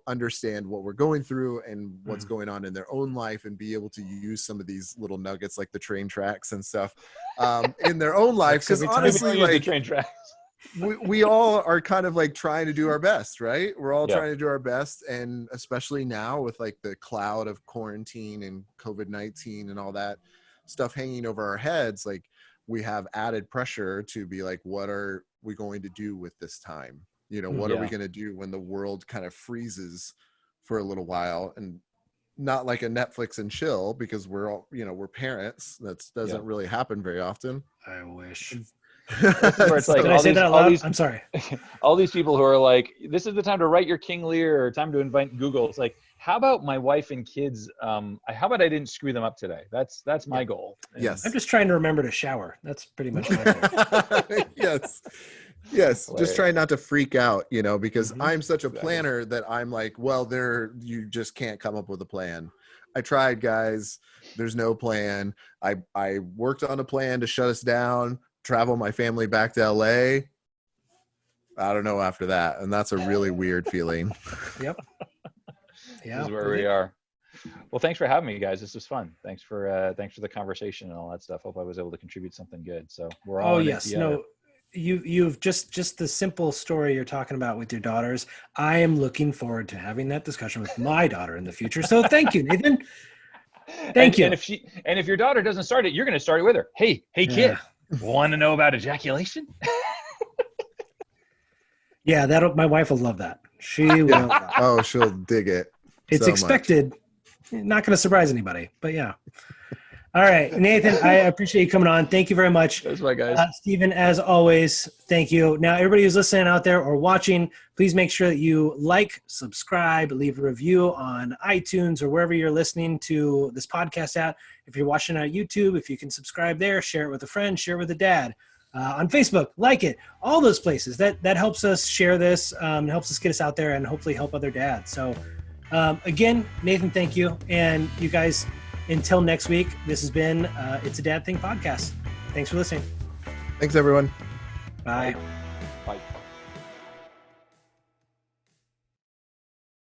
understand what we're going through and what's going on in their own life, and be able to use some of these little nuggets, like the train tracks and stuff, in their own life. Because honestly, like, the train tracks. we all are kind of like trying to do our best, right? We're all trying to do our best. And especially now with like the cloud of quarantine and COVID-19 and all that stuff hanging over our heads, like we have added pressure to be like, what are we going to do with this time? What are we going to do when the world kind of freezes for a little while? And not like a Netflix and chill, because we're all, we're parents. That doesn't really happen very often. I wish. Where it's like, did I say that out loud? I'm sorry. All these people who are like, this is the time to write your King Lear, or time to invite Google. It's like, how about my wife and kids? How about I didn't screw them up today? That's my goal. Yes. I'm just trying to remember to shower. That's pretty much my goal. Yes. Yes, Hilarious. just try not to freak out, because Mhm. I'm such a Exactly. planner that I'm like, well, you just can't come up with a plan. I tried, guys. There's no plan. I worked on a plan to shut us down, travel my family back to LA. I don't know after that, and that's a really weird feeling. Yep. Yeah. This is where we are. Well, thanks for having me, guys. This was fun. Thanks for the conversation and all that stuff. Hope I was able to contribute something good. So we're all Oh in it yes. together. No, you've just the simple story you're talking about with your daughters. I am looking forward to having that discussion with my daughter in the future. So thank you, Nathan. Thank you. And if your daughter doesn't start it, you're going to start it with her. Hey, kid, Yeah. want to know about ejaculation? Yeah, my wife will love that. She will. Yeah. love that. Oh, she'll dig it. It's so much. expected. Not going to surprise anybody, but yeah. All right, Nathan, I appreciate you coming on. Thank you very much. That's my guys. Stephen, as always, thank you. Now, everybody who's listening out there or watching, please make sure that you like, subscribe, leave a review on iTunes or wherever you're listening to this podcast at. If you're watching on YouTube, if you can subscribe there, share it with a friend, share it with a dad. On Facebook, like it, all those places. That helps us share this, helps us get us out there and hopefully help other dads. So again, Nathan, thank you. And you guys, until next week, this has been It's a Dad Thing podcast. Thanks for listening. Thanks, everyone. Bye.